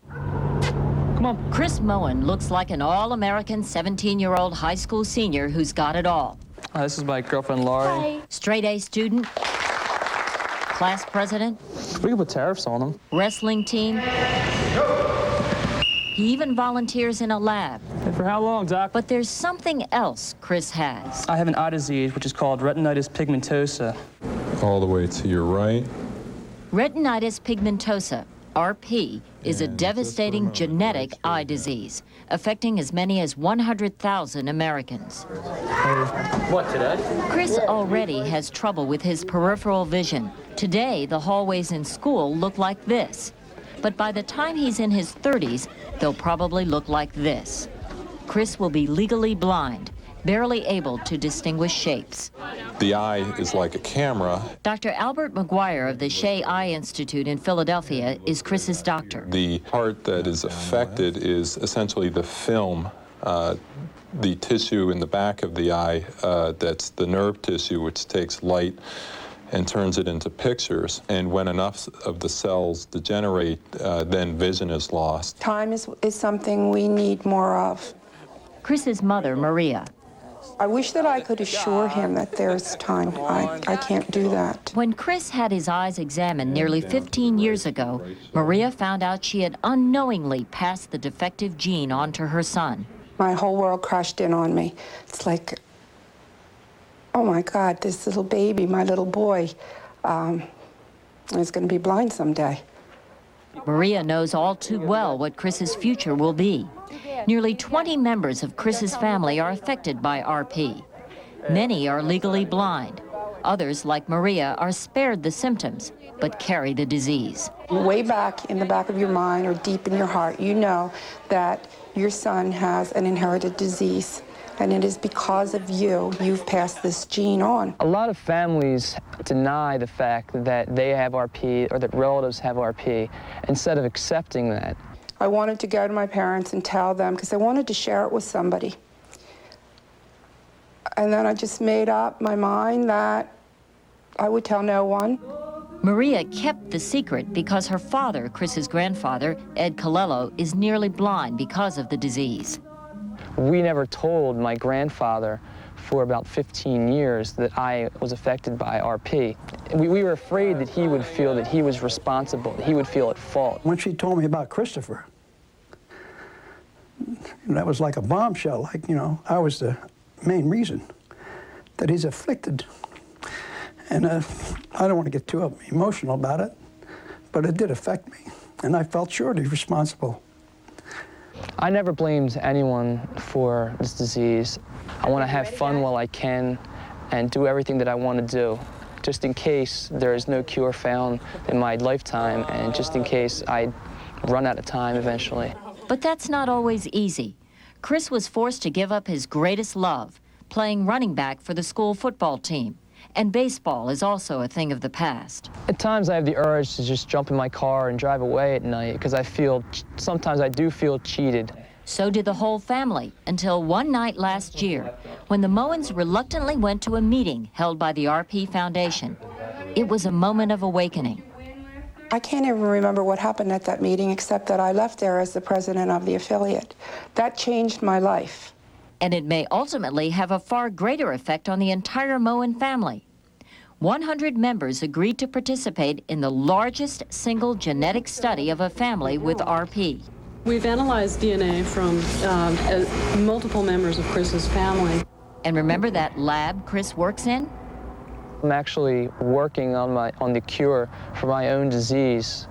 [SPEAKER 2] Come on. Chris Moen looks like an all-American 17-year-old high school senior who's got it all.
[SPEAKER 18] Hi, this is my girlfriend, Laurie.
[SPEAKER 2] Hi. Straight-A student, class president.
[SPEAKER 18] We can put tariffs on them.
[SPEAKER 2] Wrestling team. He even volunteers in a lab.
[SPEAKER 18] And for how long, Doc?
[SPEAKER 2] But there's something else Chris has.
[SPEAKER 18] I have an eye disease, which is called retinitis pigmentosa.
[SPEAKER 28] All the way to your right.
[SPEAKER 2] Retinitis pigmentosa, RP, is a devastating genetic eye disease, affecting as many as 100,000 Americans.
[SPEAKER 18] What, today?
[SPEAKER 2] Chris already has trouble with his peripheral vision. Today, the hallways in school look like this. But by the time he's in his 30s, they'll probably look like this. Chris will be legally blind, barely able to distinguish shapes.
[SPEAKER 28] The eye is like a camera.
[SPEAKER 2] Dr. Albert McGuire of the Shea Eye Institute in Philadelphia is Chris's doctor.
[SPEAKER 28] The part that is affected is essentially the film, the tissue in the back of the eye, that's the nerve tissue, which takes light and turns it into pictures. And when enough of the cells degenerate, then vision is lost.
[SPEAKER 30] Time is something we need more of.
[SPEAKER 2] Chris's mother, Maria.
[SPEAKER 30] I wish that I could assure him that there's time. I can't do that.
[SPEAKER 2] When Chris had his eyes examined nearly 15 years ago, Maria found out she had unknowingly passed the defective gene on to her son.
[SPEAKER 30] My whole world crashed in on me. It's like, oh my God, this little baby, my little boy, is going to be blind someday.
[SPEAKER 2] Maria knows all too well what Chris's future will be. Nearly 20 members of Chris's family are affected by RP. Many are legally blind. Others, like Maria, are spared the symptoms, but carry the disease.
[SPEAKER 30] Way back in the back of your mind or deep in your heart, you know that your son has an inherited disease. And it is because of you, you've passed this gene on.
[SPEAKER 18] A lot of families deny the fact that they have RP or that relatives have RP instead of accepting that.
[SPEAKER 30] I wanted to go to my parents and tell them because I wanted to share it with somebody. And then I just made up my mind that I would tell no one.
[SPEAKER 2] Maria kept the secret because her father, Chris's grandfather, Ed Colello, is nearly blind because of the disease.
[SPEAKER 18] We never told my grandfather for about 15 years that I was affected by RP. We were afraid that he would feel that he was responsible, that he would feel at fault.
[SPEAKER 3] When she told me about Christopher, that was like a bombshell. Like, you know, I was the main reason that he's afflicted. And I don't want to get too emotional about it, but it did affect me. And I felt surely responsible.
[SPEAKER 18] I never blamed anyone for this disease. I want to have fun while I can and do everything that I want to do, just in case there is no cure found in my lifetime and just in case I run out of time eventually.
[SPEAKER 2] But that's not always easy. Chris was forced to give up his greatest love, playing running back for the school football team. And baseball is also a thing of the past.
[SPEAKER 18] At times I have the urge to just jump in my car and drive away at night because sometimes I do feel cheated.
[SPEAKER 2] So did the whole family until one night last year when the Mohens reluctantly went to a meeting held by the RP Foundation. It was a moment of awakening.
[SPEAKER 30] I can't even remember what happened at that meeting except that I left there as the president of the affiliate. That changed my life.
[SPEAKER 2] And it may ultimately have a far greater effect on the entire Mohen family. 100 members agreed to participate in the largest single genetic study of a family with RP.
[SPEAKER 4] We've analyzed DNA from multiple members of Chris's family.
[SPEAKER 2] And remember that lab Chris works in?
[SPEAKER 18] I'm actually working on the cure for my own disease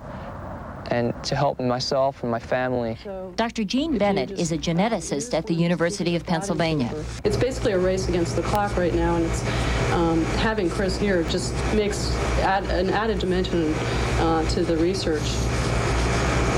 [SPEAKER 18] and to help myself and my family.
[SPEAKER 2] Dr. Jean Bennett is a geneticist at the University of Pennsylvania.
[SPEAKER 4] It's basically a race against the clock right now, and it's having Chris here just makes an added dimension to the research.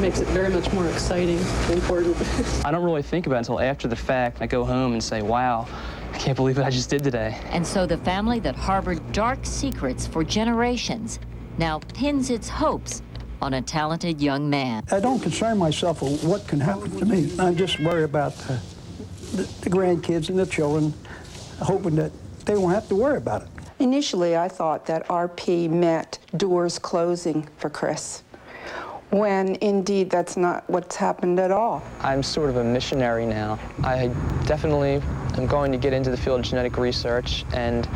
[SPEAKER 4] Makes it very much more exciting and important.
[SPEAKER 18] I don't really think about it until after the fact. I go home and say, wow, I can't believe what I just did today.
[SPEAKER 2] And so the family that harbored dark secrets for generations now pins its hopes on a talented young man.
[SPEAKER 3] I don't concern myself with what can happen to me. I just worry about the grandkids and the children, hoping that they won't have to worry about it.
[SPEAKER 30] Initially, I thought that RP meant doors closing for Chris, when indeed that's not what's happened at all.
[SPEAKER 18] I'm sort of a missionary now. I definitely am going to get into the field of genetic research, and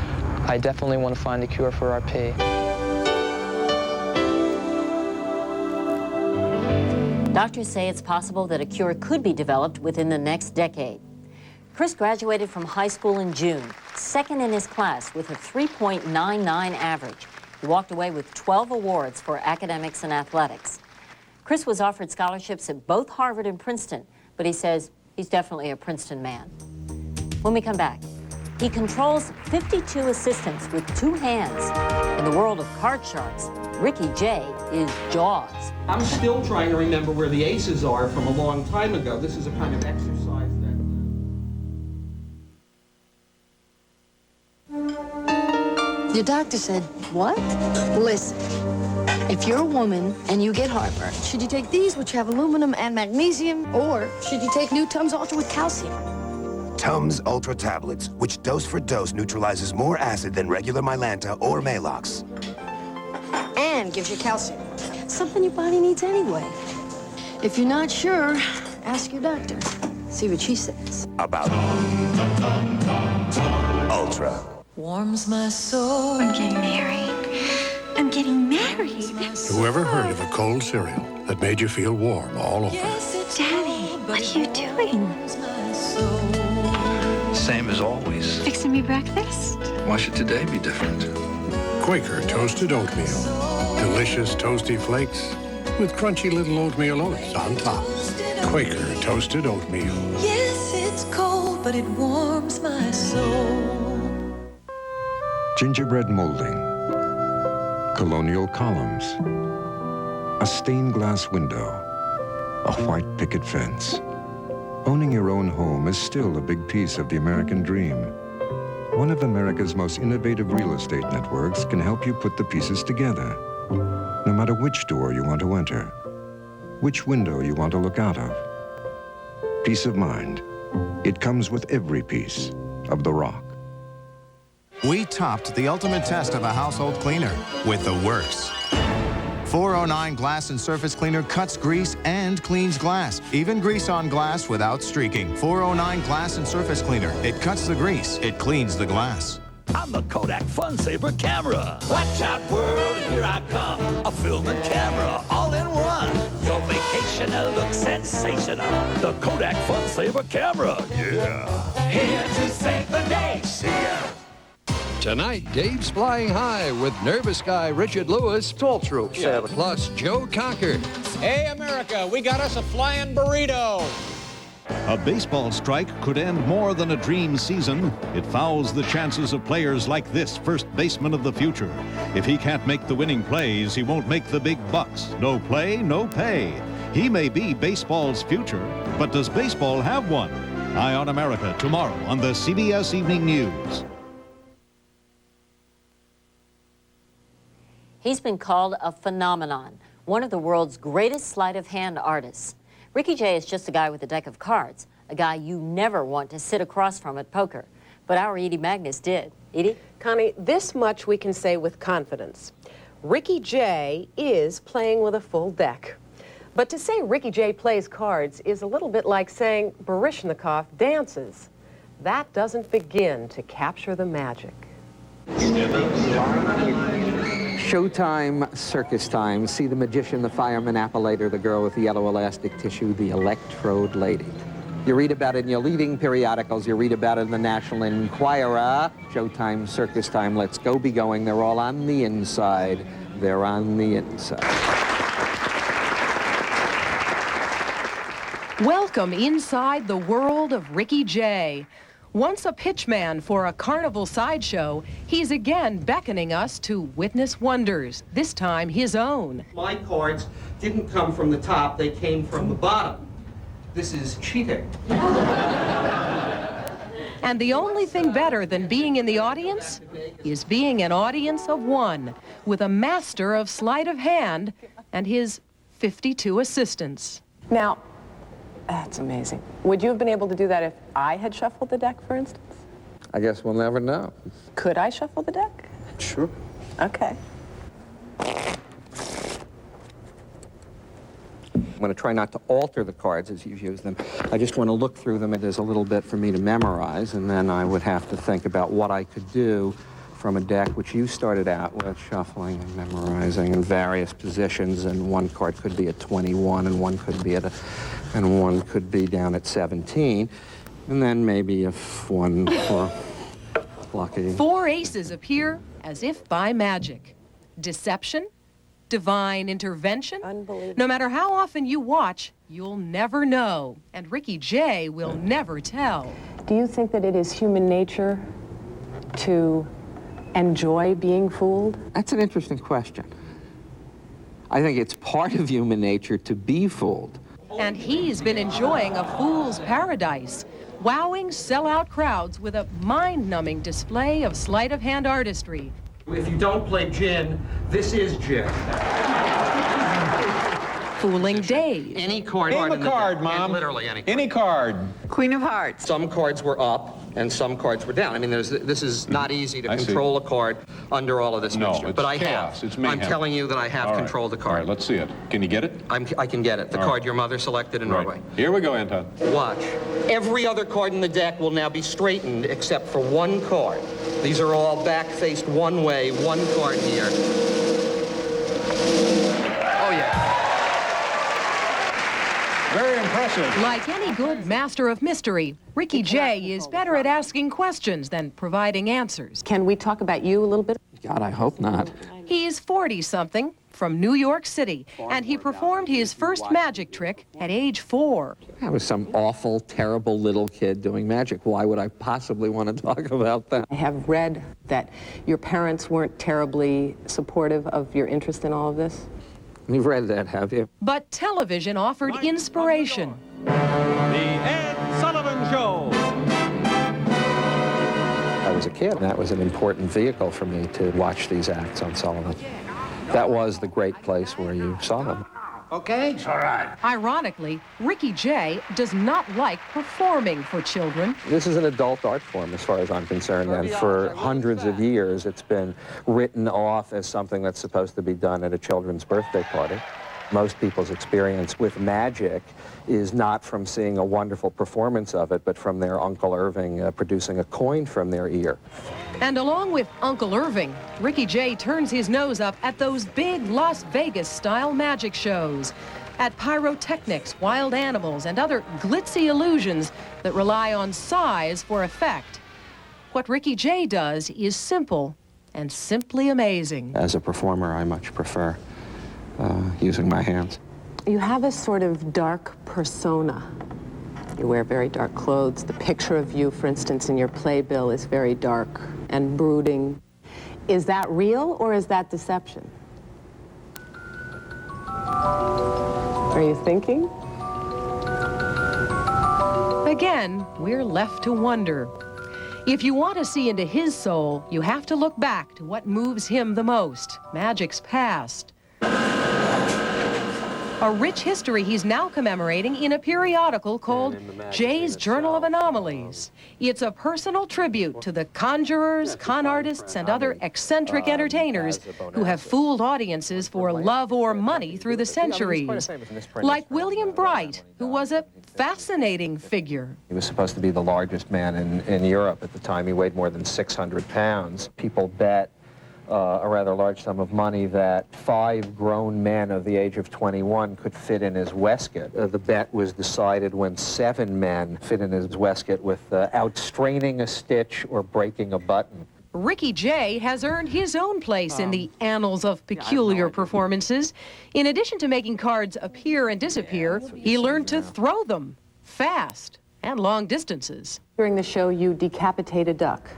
[SPEAKER 18] I definitely want to find a cure for RP.
[SPEAKER 2] Doctors say it's possible that a cure could be developed within the next decade. Chris graduated from high school in June, second in his class with a 3.99 average. He walked away with 12 awards for academics and athletics. Chris was offered scholarships at both Harvard and Princeton, but he says he's definitely a Princeton man. When we come back, he controls 52 assistants with 2 hands. In the world of card sharks, Ricky J is Jaws.
[SPEAKER 8] I'm still trying to remember where the aces are from a long time ago. This is a kind of exercise that...
[SPEAKER 17] Your doctor said, what? Listen, if you're a woman and you get heartburn, should you take these, which have aluminum and magnesium, or should you take new Tums Ultra with calcium?
[SPEAKER 19] Tums Ultra tablets, which dose for dose neutralizes more acid than regular Mylanta or Maalox.
[SPEAKER 17] And gives you calcium. Something your body needs anyway. If you're not sure, ask your doctor. See what she says.
[SPEAKER 19] About Ultra.
[SPEAKER 20] Warms my soul. I'm getting married. I'm getting married.
[SPEAKER 21] Who ever heard of a cold cereal that made you feel warm all over?
[SPEAKER 20] Daddy, what are you doing?
[SPEAKER 10] Same as always.
[SPEAKER 20] Fixing me breakfast?
[SPEAKER 10] Why should today be different?
[SPEAKER 21] Quaker toasted oatmeal. Delicious toasty flakes with crunchy little oatmeal oats on top. Quaker toasted oatmeal.
[SPEAKER 20] Yes, it's cold, but it warms my soul.
[SPEAKER 5] gingerbread molding, colonial columns, a stained glass window, a white picket fence. Owning your own home is still a big piece of the American dream. One of America's most innovative real estate networks can help you put the pieces together, no matter which door you want to enter, which window you want to look out of. Peace of mind. It comes with every piece of the rock.
[SPEAKER 6] We topped the ultimate test of a household cleaner with the works. 409 Glass and Surface Cleaner cuts grease and cleans glass. Even grease on glass without streaking. 409 Glass and Surface Cleaner. It cuts the grease. It cleans the glass.
[SPEAKER 7] I'm the Kodak Fun Saver camera. Watch out, world, here I come. A film and camera all in one. Your vacation will look sensational. The Kodak Fun Saver camera, yeah. Here to save the day. See ya.
[SPEAKER 9] Tonight, Dave's flying high with nervous guy Richard Lewis.
[SPEAKER 22] Tall troops,
[SPEAKER 9] Plus Joe Cocker.
[SPEAKER 23] Hey, America, we got us a flying burrito.
[SPEAKER 14] A baseball strike could end more than a dream season. It fouls the chances of players like this first baseman of the future. If he can't make the winning plays, he won't make the big bucks. No play, no pay. He may be baseball's future, but does baseball have one? Eye on America tomorrow on the CBS Evening News.
[SPEAKER 2] He's been called a phenomenon, one of the world's greatest sleight of hand artists. Ricky Jay is just a guy with a deck of cards, a guy you never want to sit across from at poker. But our Edie Magnus did. Edie?
[SPEAKER 24] Connie, this much we can say with confidence. Ricky Jay is playing with a full deck. But to say Ricky Jay plays cards is a little bit like saying Baryshnikov dances. That doesn't begin to capture the magic.
[SPEAKER 25] Showtime, circus time. See the magician, the fireman, appellator, the girl with the yellow elastic tissue, the electrode lady. You read about it in your leading periodicals. You read about it in the National Enquirer. Showtime, circus time, let's go be going. They're all on the inside. They're on the inside.
[SPEAKER 26] Welcome inside the world of Ricky Jay. Once a pitchman for a carnival sideshow, he's again beckoning us to witness wonders, this time his own.
[SPEAKER 8] My cards didn't come from the top, they came from the bottom. This is cheating.
[SPEAKER 26] And the only thing better than being in the audience is being an audience of one, with a master of sleight of hand and his 52 assistants.
[SPEAKER 11] Now, that's amazing. Would you have been able to do that if I had shuffled the deck, for instance?
[SPEAKER 25] I guess we'll never know.
[SPEAKER 11] Could I shuffle the deck?
[SPEAKER 25] Sure.
[SPEAKER 11] Okay.
[SPEAKER 25] I'm going to try not to alter the cards as you've used them. I just want to look through them. There's a little bit for me to memorize, and then I would have to think about what I could do from a deck which you started out with, shuffling and memorizing in various positions, and one card could be at 21, and one could be down at 17, and then maybe if one were lucky.
[SPEAKER 26] 4 aces appear as if by magic. Deception, divine intervention.
[SPEAKER 11] Unbelievable.
[SPEAKER 26] No matter how often you watch, you'll never know, and Ricky Jay will never tell.
[SPEAKER 11] Do you think that it is human nature to enjoy being fooled?
[SPEAKER 25] That's an interesting question. I think it's part of human nature to be fooled.
[SPEAKER 26] And he's been enjoying a fool's paradise, wowing sellout crowds with a mind-numbing display of sleight-of-hand artistry.
[SPEAKER 8] If you don't play gin, this is gin.
[SPEAKER 26] Fooling Dave.
[SPEAKER 29] Any card.
[SPEAKER 24] Name a card,
[SPEAKER 29] Mom. Literally any card.
[SPEAKER 24] Any card.
[SPEAKER 29] Queen of Hearts. Some cards were up and some cards were down. I mean, this is not easy to control a card under all of this mixture. But I
[SPEAKER 14] chaos.
[SPEAKER 29] have.
[SPEAKER 14] It's mayhem.
[SPEAKER 29] I'm telling you that I have controlled the card.
[SPEAKER 14] All right, let's see it. Can you get it?
[SPEAKER 29] I can get it. The card your mother selected in Norway.
[SPEAKER 14] Here we go, Anton.
[SPEAKER 29] Watch. Every other card in the deck will now be straightened except for one card. These are all back-faced one way, one card here. Oh, yeah.
[SPEAKER 14] Very impressive.
[SPEAKER 26] Like any good master of mystery, Ricky Jay is better at asking questions than providing answers.
[SPEAKER 11] Can we talk about you a little bit?
[SPEAKER 25] God, I hope not.
[SPEAKER 26] He's 40-something from New York City, and he performed his first magic trick at age 4.
[SPEAKER 25] I was some awful, terrible little kid doing magic. Why would I possibly want to talk about that?
[SPEAKER 11] I have read that your parents weren't terribly supportive of your interest in all of this.
[SPEAKER 25] You've read that, have you?
[SPEAKER 26] But television offered inspiration.
[SPEAKER 23] The Ed Sullivan Show.
[SPEAKER 25] I was a kid, and that was an important vehicle for me to watch these acts on Sullivan. That was the great place where you saw them.
[SPEAKER 23] Okay, it's all right.
[SPEAKER 26] Ironically, Ricky Jay does not like performing for children.
[SPEAKER 25] This is an adult art form as far as I'm concerned, and for hundreds of years it's been written off as something that's supposed to be done at a children's birthday party. Most people's experience with magic is not from seeing a wonderful performance of it, but from their Uncle Irving producing a coin from their ear.
[SPEAKER 26] And along with Uncle Irving, Ricky Jay turns his nose up at those big Las Vegas-style magic shows, at pyrotechnics, wild animals, and other glitzy illusions that rely on size for effect. What Ricky Jay does is simple and simply amazing.
[SPEAKER 25] As a performer, I much prefer using my hands.
[SPEAKER 11] You have a sort of dark persona. You wear very dark clothes. The picture of you, for instance, in your playbill is very dark and brooding. Is that real or is that deception? Are you thinking?
[SPEAKER 26] Again, we're left to wonder. If you want to see into his soul, you have to look back to what moves him the most, magic's past. A rich history he's now commemorating in a periodical called Jay's Journal of Anomalies. It's a personal tribute to the conjurers, con artists, and other eccentric entertainers who have fooled audiences for love or money through the centuries. Like William Bright, who was a fascinating figure.
[SPEAKER 25] He was supposed to be the largest man in Europe at the time. He weighed more than 600 pounds. People bet a rather large sum of money that 5 grown men of the age of 21 could fit in his waistcoat. The bet was decided when 7 men fit in his waistcoat without straining a stitch or breaking a button.
[SPEAKER 26] Ricky Jay has earned his own place in the annals of peculiar performances. In addition to making cards appear and disappear, he learned to throw them fast and long distances.
[SPEAKER 11] During the show, you decapitate a duck.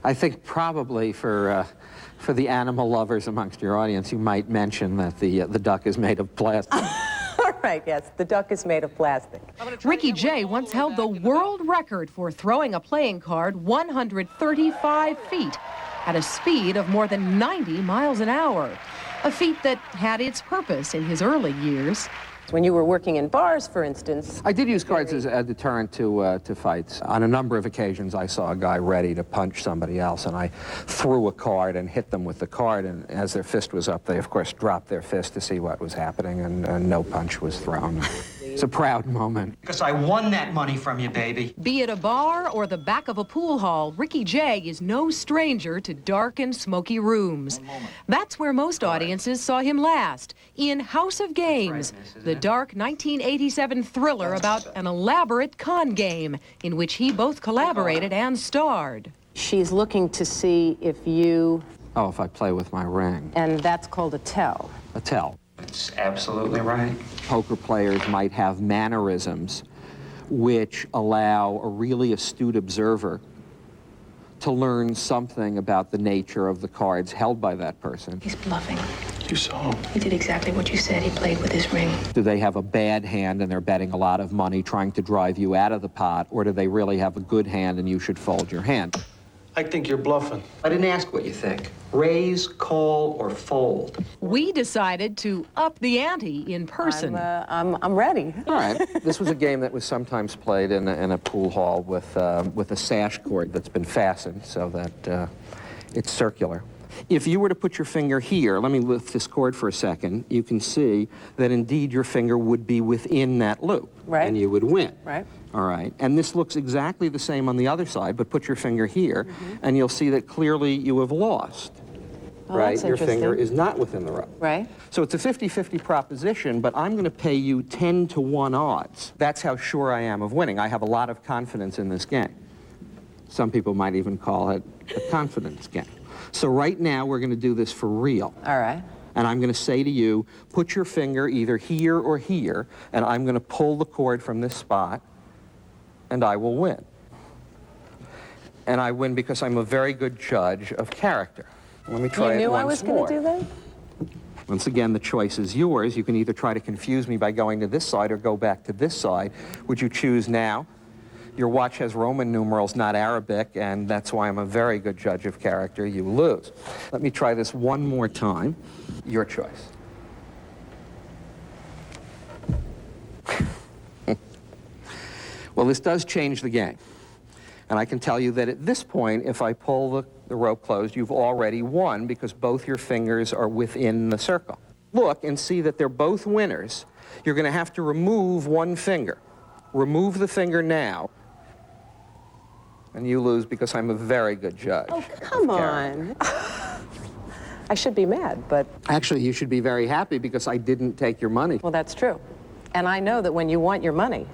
[SPEAKER 25] I think probably for the animal lovers amongst your audience, you might mention that the duck is made of plastic.
[SPEAKER 11] All right, yes, the duck is made of plastic.
[SPEAKER 26] Ricky Jay once held the world record for throwing a playing card 135 feet at a speed of more than 90 miles an hour, a feat that had its purpose in his early years.
[SPEAKER 11] When you were working in bars, for instance.
[SPEAKER 25] I did use cards as a deterrent to fights. On a number of occasions, I saw a guy ready to punch somebody else, and I threw a card and hit them with the card, and as their fist was up, they, of course, dropped their fist to see what was happening, and no punch was thrown. It's a proud moment.
[SPEAKER 8] Because I won that money from you, baby.
[SPEAKER 26] Be it a bar or the back of a pool hall, Ricky Jay is no stranger to dark and smoky rooms. That's where most audiences saw him last, in House of Games, the dark 1987 thriller about an elaborate con game in which he both collaborated and starred.
[SPEAKER 11] She's looking to see if you...
[SPEAKER 25] Oh, if I play with my ring.
[SPEAKER 11] And that's called a tell.
[SPEAKER 25] A tell.
[SPEAKER 8] That's absolutely right.
[SPEAKER 25] Poker players might have mannerisms which allow a really astute observer to learn something about the nature of the cards held by that person.
[SPEAKER 1] He's bluffing.
[SPEAKER 25] You saw him.
[SPEAKER 1] He did exactly what you said. He played with his ring.
[SPEAKER 25] Do they have a bad hand and they're betting a lot of money trying to drive you out of the pot, or do they really have a good hand and you should fold your hand?
[SPEAKER 8] I think you're bluffing. I didn't ask what you think. Raise, call, or fold.
[SPEAKER 26] We decided to up the ante in person.
[SPEAKER 11] I'm ready.
[SPEAKER 25] All right. This was a game that was sometimes played in a pool hall with a sash cord that's been fastened so that it's circular. If you were to put your finger here, let me lift this cord for a second, you can see that indeed your finger would be within that loop.
[SPEAKER 11] Right.
[SPEAKER 25] And you would win.
[SPEAKER 11] Right.
[SPEAKER 25] All right. And this looks exactly the same on the other side, but put your finger here, and you'll see that clearly you have lost.
[SPEAKER 11] Oh,
[SPEAKER 25] right?
[SPEAKER 11] that's
[SPEAKER 25] Your finger
[SPEAKER 11] interesting.
[SPEAKER 25] is not within the rope.
[SPEAKER 11] Right.
[SPEAKER 25] So it's a 50-50 proposition, but I'm going to pay you 10-to-1 odds. That's how sure I am of winning. I have a lot of confidence in this game. Some people might even call it a confidence game. So right now, we're going to do this for real.
[SPEAKER 11] All right.
[SPEAKER 25] And I'm going to say to you, put your finger either here or here, and I'm going to pull the cord from this spot, and I will win. And I win because I'm a very good judge of character. Let me try it once more.
[SPEAKER 11] You knew I was going to do that?
[SPEAKER 25] Once again, the choice is yours. You can either try to confuse me by going to this side or go back to this side. Would you choose now? Your watch has Roman numerals, not Arabic, and that's why I'm a very good judge of character. You lose. Let me try this one more time. Your choice. Well, this does change the game. And I can tell you that at this point, if I pull the rope closed, you've already won because both your fingers are within the circle. Look and see that they're both winners. You're going to have to remove one finger. Remove the finger now. And you lose because I'm a very good judge.
[SPEAKER 11] Oh, come on. I should be mad, but...
[SPEAKER 25] Actually, you should be very happy because I didn't take your money.
[SPEAKER 11] Well, that's true. And I know that when you want your money,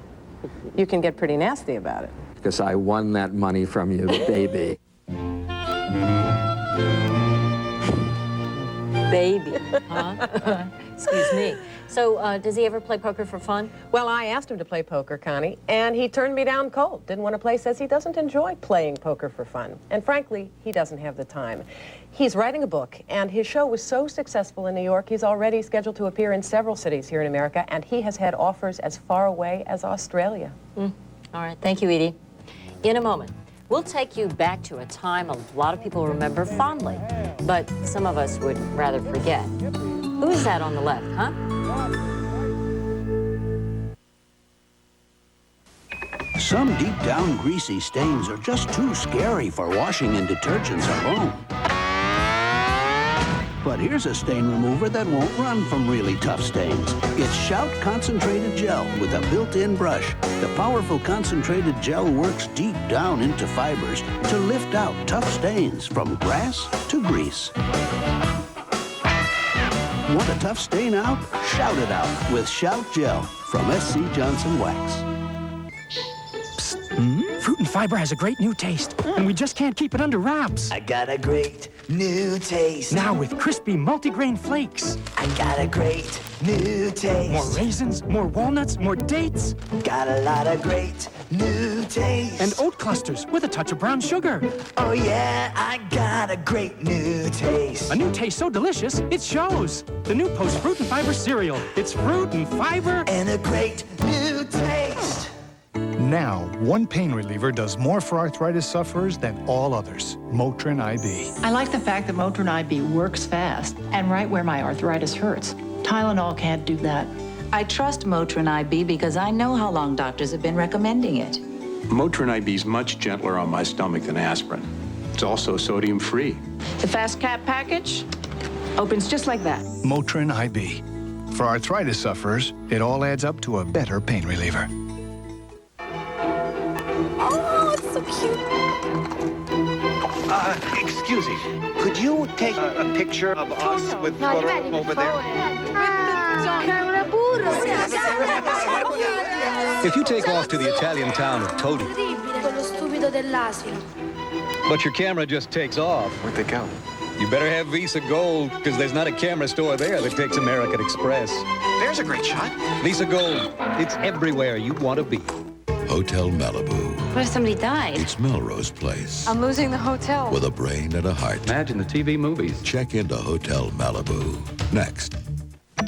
[SPEAKER 11] you can get pretty nasty about it.
[SPEAKER 25] Because I won that money from you, baby.
[SPEAKER 2] Baby, huh? Excuse me. So, does he ever play poker for fun?
[SPEAKER 24] Well, I asked him to play poker, Connie, and he turned me down cold. Didn't want to play, says he doesn't enjoy playing poker for fun. And frankly, he doesn't have the time. He's writing a book, and his show was so successful in New York, he's already scheduled to appear in several cities here in America, and he has had offers as far away as Australia.
[SPEAKER 2] All right, thank you, Edie. In a moment, we'll take you back to a time a lot of people remember fondly, but some of us would rather forget. Who is that on the left, huh?
[SPEAKER 3] Some deep down greasy stains are just too scary for washing in detergents alone. But here's a stain remover that won't run from really tough stains. It's Shout Concentrated Gel with a built-in brush. The powerful concentrated gel works deep down into fibers to lift out tough stains from grass to grease. Want a tough stain out? Shout it out with Shout Gel from SC Johnson Wax.
[SPEAKER 4] Fruit and Fiber has a great new taste, and we just can't keep it under wraps.
[SPEAKER 12] I got a great new taste.
[SPEAKER 4] Now with crispy multigrain flakes.
[SPEAKER 12] I got a great new taste.
[SPEAKER 4] More raisins, more walnuts, more dates.
[SPEAKER 12] Got a lot of great new taste.
[SPEAKER 4] And oat clusters with a touch of brown sugar.
[SPEAKER 12] Oh yeah, I got a great new taste.
[SPEAKER 4] A new taste so delicious, it shows. The new Post Fruit and Fiber cereal. It's fruit and fiber.
[SPEAKER 12] And a great new taste.
[SPEAKER 13] Now, one pain reliever does more for arthritis sufferers than all others. Motrin IB.
[SPEAKER 15] I like the fact that Motrin IB works fast and right where my arthritis hurts. Tylenol can't do that.
[SPEAKER 16] I trust Motrin IB because I know how long doctors have been recommending it.
[SPEAKER 22] Motrin IB is much gentler on my stomach than aspirin. It's also sodium-free.
[SPEAKER 15] The fast cap package opens just like that.
[SPEAKER 13] Motrin IB. For arthritis sufferers, it all adds up to a better pain reliever.
[SPEAKER 20] Oh, it's so cute.
[SPEAKER 27] Excuse me. Could you take a picture of us with photo over there?
[SPEAKER 28] If you take off to the Italian town of Todi, but your camera just takes off,
[SPEAKER 22] Where'd they go?
[SPEAKER 28] you better have Visa Gold, because there's not a camera store there that takes American Express.
[SPEAKER 27] There's a great shot.
[SPEAKER 28] Visa Gold, it's everywhere you want to be.
[SPEAKER 30] Hotel Malibu.
[SPEAKER 31] What if somebody died?
[SPEAKER 30] It's Melrose Place.
[SPEAKER 31] I'm losing the hotel.
[SPEAKER 30] With a brain and a heart.
[SPEAKER 28] Imagine the TV movies.
[SPEAKER 30] Check into Hotel Malibu. Next.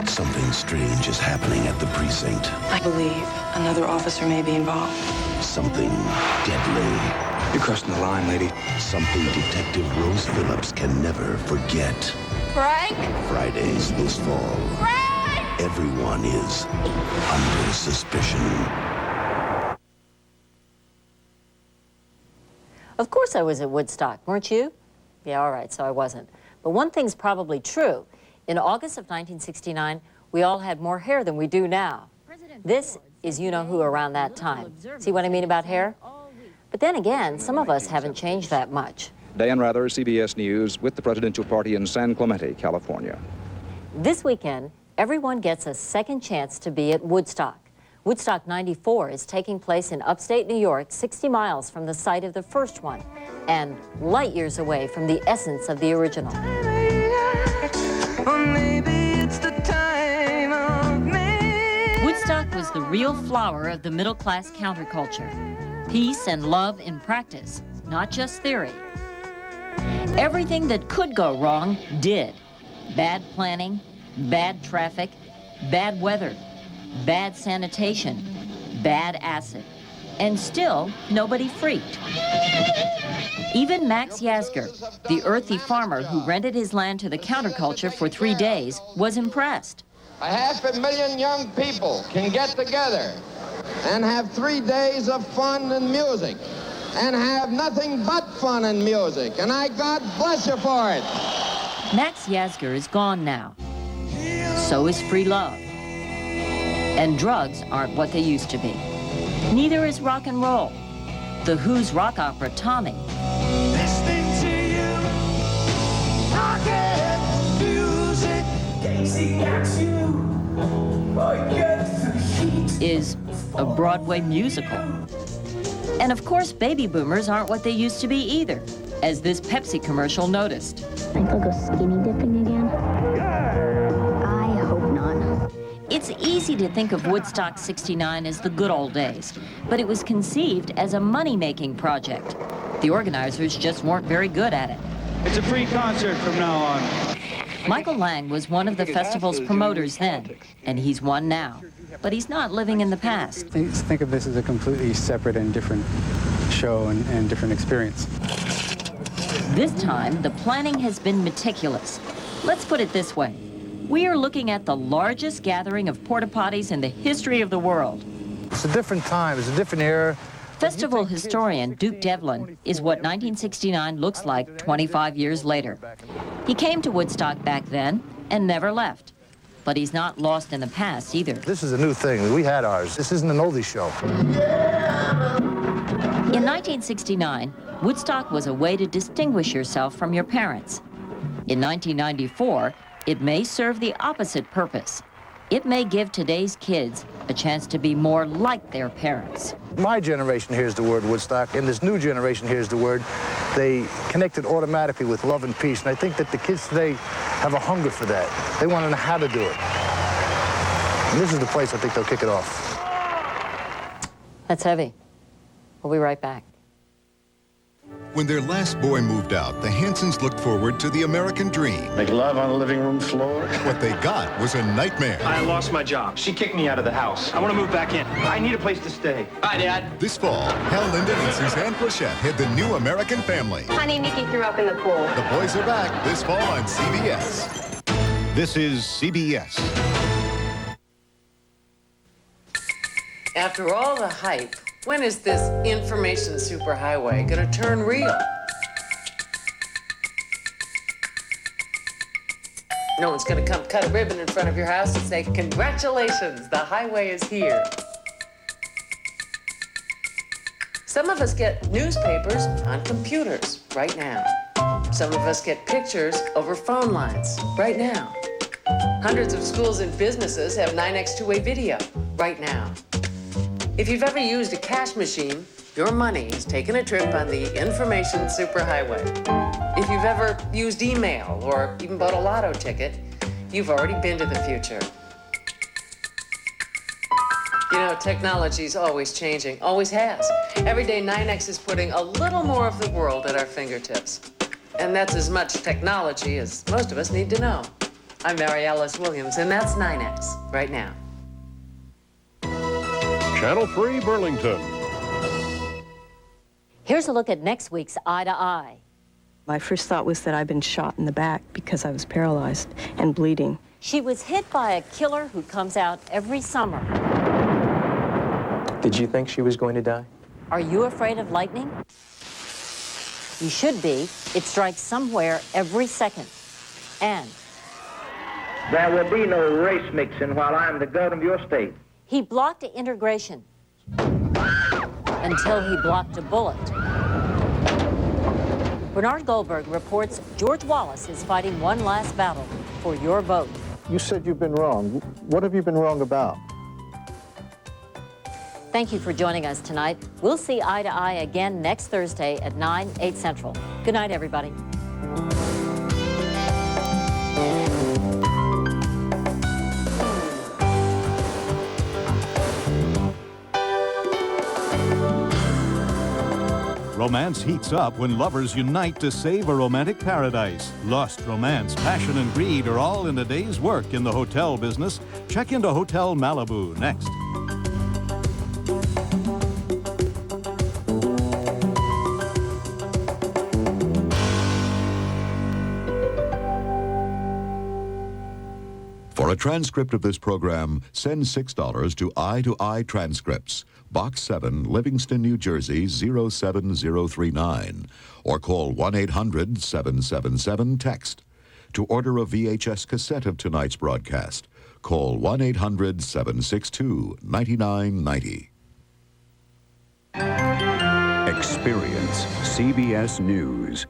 [SPEAKER 30] Something strange is happening at the precinct.
[SPEAKER 31] I believe another officer may be involved.
[SPEAKER 30] Something deadly.
[SPEAKER 27] You're crossing the line, lady.
[SPEAKER 30] Something Detective Rose Phillips can never forget.
[SPEAKER 31] Frank?
[SPEAKER 30] Fridays this fall.
[SPEAKER 31] Frank!
[SPEAKER 30] Everyone is under suspicion.
[SPEAKER 2] Of course I was at Woodstock, weren't you? Yeah, all right, so I wasn't. But one thing's probably true. In August of 1969, we all had more hair than we do now. This is you-know-who around that time. See what I mean about hair? But then again, some of us haven't changed that much.
[SPEAKER 32] Dan Rather, CBS News, with the presidential party in San Clemente, California.
[SPEAKER 2] This weekend, everyone gets a second chance to be at Woodstock. Woodstock 94 is taking place in upstate New York, 60 miles from the site of the first one, and light years away from the essence of the original. Woodstock was the real flower of the middle-class counterculture. Peace and love in practice, not just theory. Everything that could go wrong did. Bad planning, bad traffic, bad weather, bad sanitation, bad acid. And still, nobody freaked. Even Max Yasgur, the earthy farmer who rented his land to the counterculture for 3 days, was impressed.
[SPEAKER 5] 500,000 young people can get together and have 3 days of fun and music, and have nothing but fun and music, and I God bless you for it.
[SPEAKER 2] Max Yasgur is gone now. So is free love. And drugs aren't what they used to be. Neither is rock and roll. The Who's rock opera, Tommy,
[SPEAKER 12] Listening to you, rocket music, WCAX you,
[SPEAKER 2] is a Broadway musical. And of course, baby boomers aren't what they used to be either, as this Pepsi commercial noticed.
[SPEAKER 6] Think I'll go skinny dipping again? I hope not.
[SPEAKER 2] It's easy to think of Woodstock 69 as the good old days, but it was conceived as a money-making project. The organizers just weren't very good at it.
[SPEAKER 7] It's a free concert from now on.
[SPEAKER 2] Michael Lang was one of the festival's promoters then, and he's one now. But he's not living in the past.
[SPEAKER 9] Think of this as a completely separate and different show and different experience.
[SPEAKER 2] This time, the planning has been meticulous. Let's put it this way. We are looking at the largest gathering of porta potties in the history of the world.
[SPEAKER 10] It's a different time, it's a different era.
[SPEAKER 2] Festival historian Duke Devlin is what 1969 looks like 25 years later. He came to Woodstock back then and never left. But he's not lost in the past either.
[SPEAKER 10] This is a new thing. We had ours. This isn't an oldie show.
[SPEAKER 2] In 1969, Woodstock was a way to distinguish yourself from your parents. In 1994, it may serve the opposite purpose. It may give today's kids a chance to be more like their parents.
[SPEAKER 10] My generation hears the word Woodstock, and this new generation hears the word. They connect it automatically with love and peace, and I think that the kids today have a hunger for that. They want to know how to do it. And this is the place I think they'll kick it off.
[SPEAKER 2] That's heavy. We'll be right back.
[SPEAKER 14] When their last boy moved out, the Hansons looked forward to the American dream.
[SPEAKER 27] Make love on the living room floor.
[SPEAKER 14] What they got was a nightmare.
[SPEAKER 27] I lost my job. She kicked me out of the house. I want to move back in. I need a place to stay. Hi, Dad.
[SPEAKER 14] This fall, Hal Linden and Suzanne Plachette head the new American Family.
[SPEAKER 31] Honey, Nikki threw up in the pool.
[SPEAKER 14] The boys are back this fall on CBS. This is CBS.
[SPEAKER 17] After all the hype, when is this information superhighway gonna turn real? No one's gonna come cut a ribbon in front of your house and say, "Congratulations, the highway is here." Some of us get newspapers on computers right now. Some of us get pictures over phone lines right now. Hundreds of schools and businesses have 9x two-way video right now. If you've ever used a cash machine, your money is taking a trip on the information superhighway. If you've ever used email or even bought a lotto ticket, you've already been to the future. You know, technology's always changing, always has. Every day, 9X is putting a little more of the world at our fingertips. And that's as much technology as most of us need to know. I'm Mary Alice Williams, and that's 9X right now.
[SPEAKER 18] Channel 3 Burlington.
[SPEAKER 2] Here's a look at next week's Eye to Eye.
[SPEAKER 19] My first thought was that I'd been shot in the back because I was paralyzed and bleeding.
[SPEAKER 2] She was hit by a killer who comes out every summer.
[SPEAKER 21] Did you think she was going to die?
[SPEAKER 2] Are you afraid of lightning? You should be. It strikes somewhere every second. And
[SPEAKER 23] there will be no race mixing while I'm the governor of your state.
[SPEAKER 2] He blocked integration until he blocked a bullet. Bernard Goldberg reports George Wallace is fighting one last battle for your vote.
[SPEAKER 29] You said you've been wrong. What have you been wrong about?
[SPEAKER 2] Thank you for joining us tonight. We'll see Eye to Eye again next Thursday at 9, 8 Central. Good night, everybody.
[SPEAKER 1] Romance heats up when lovers unite to save a romantic paradise. Lust, romance, passion, and greed are all in a day's work in the hotel business. Check into Hotel Malibu next.
[SPEAKER 14] For a transcript of this program, send $6 to Eye Transcripts, Box 7, Livingston, New Jersey, 07039, or call 1-800-777-TEXT. To order a VHS cassette of tonight's broadcast, call 1-800-762-9990.
[SPEAKER 3] Experience CBS News.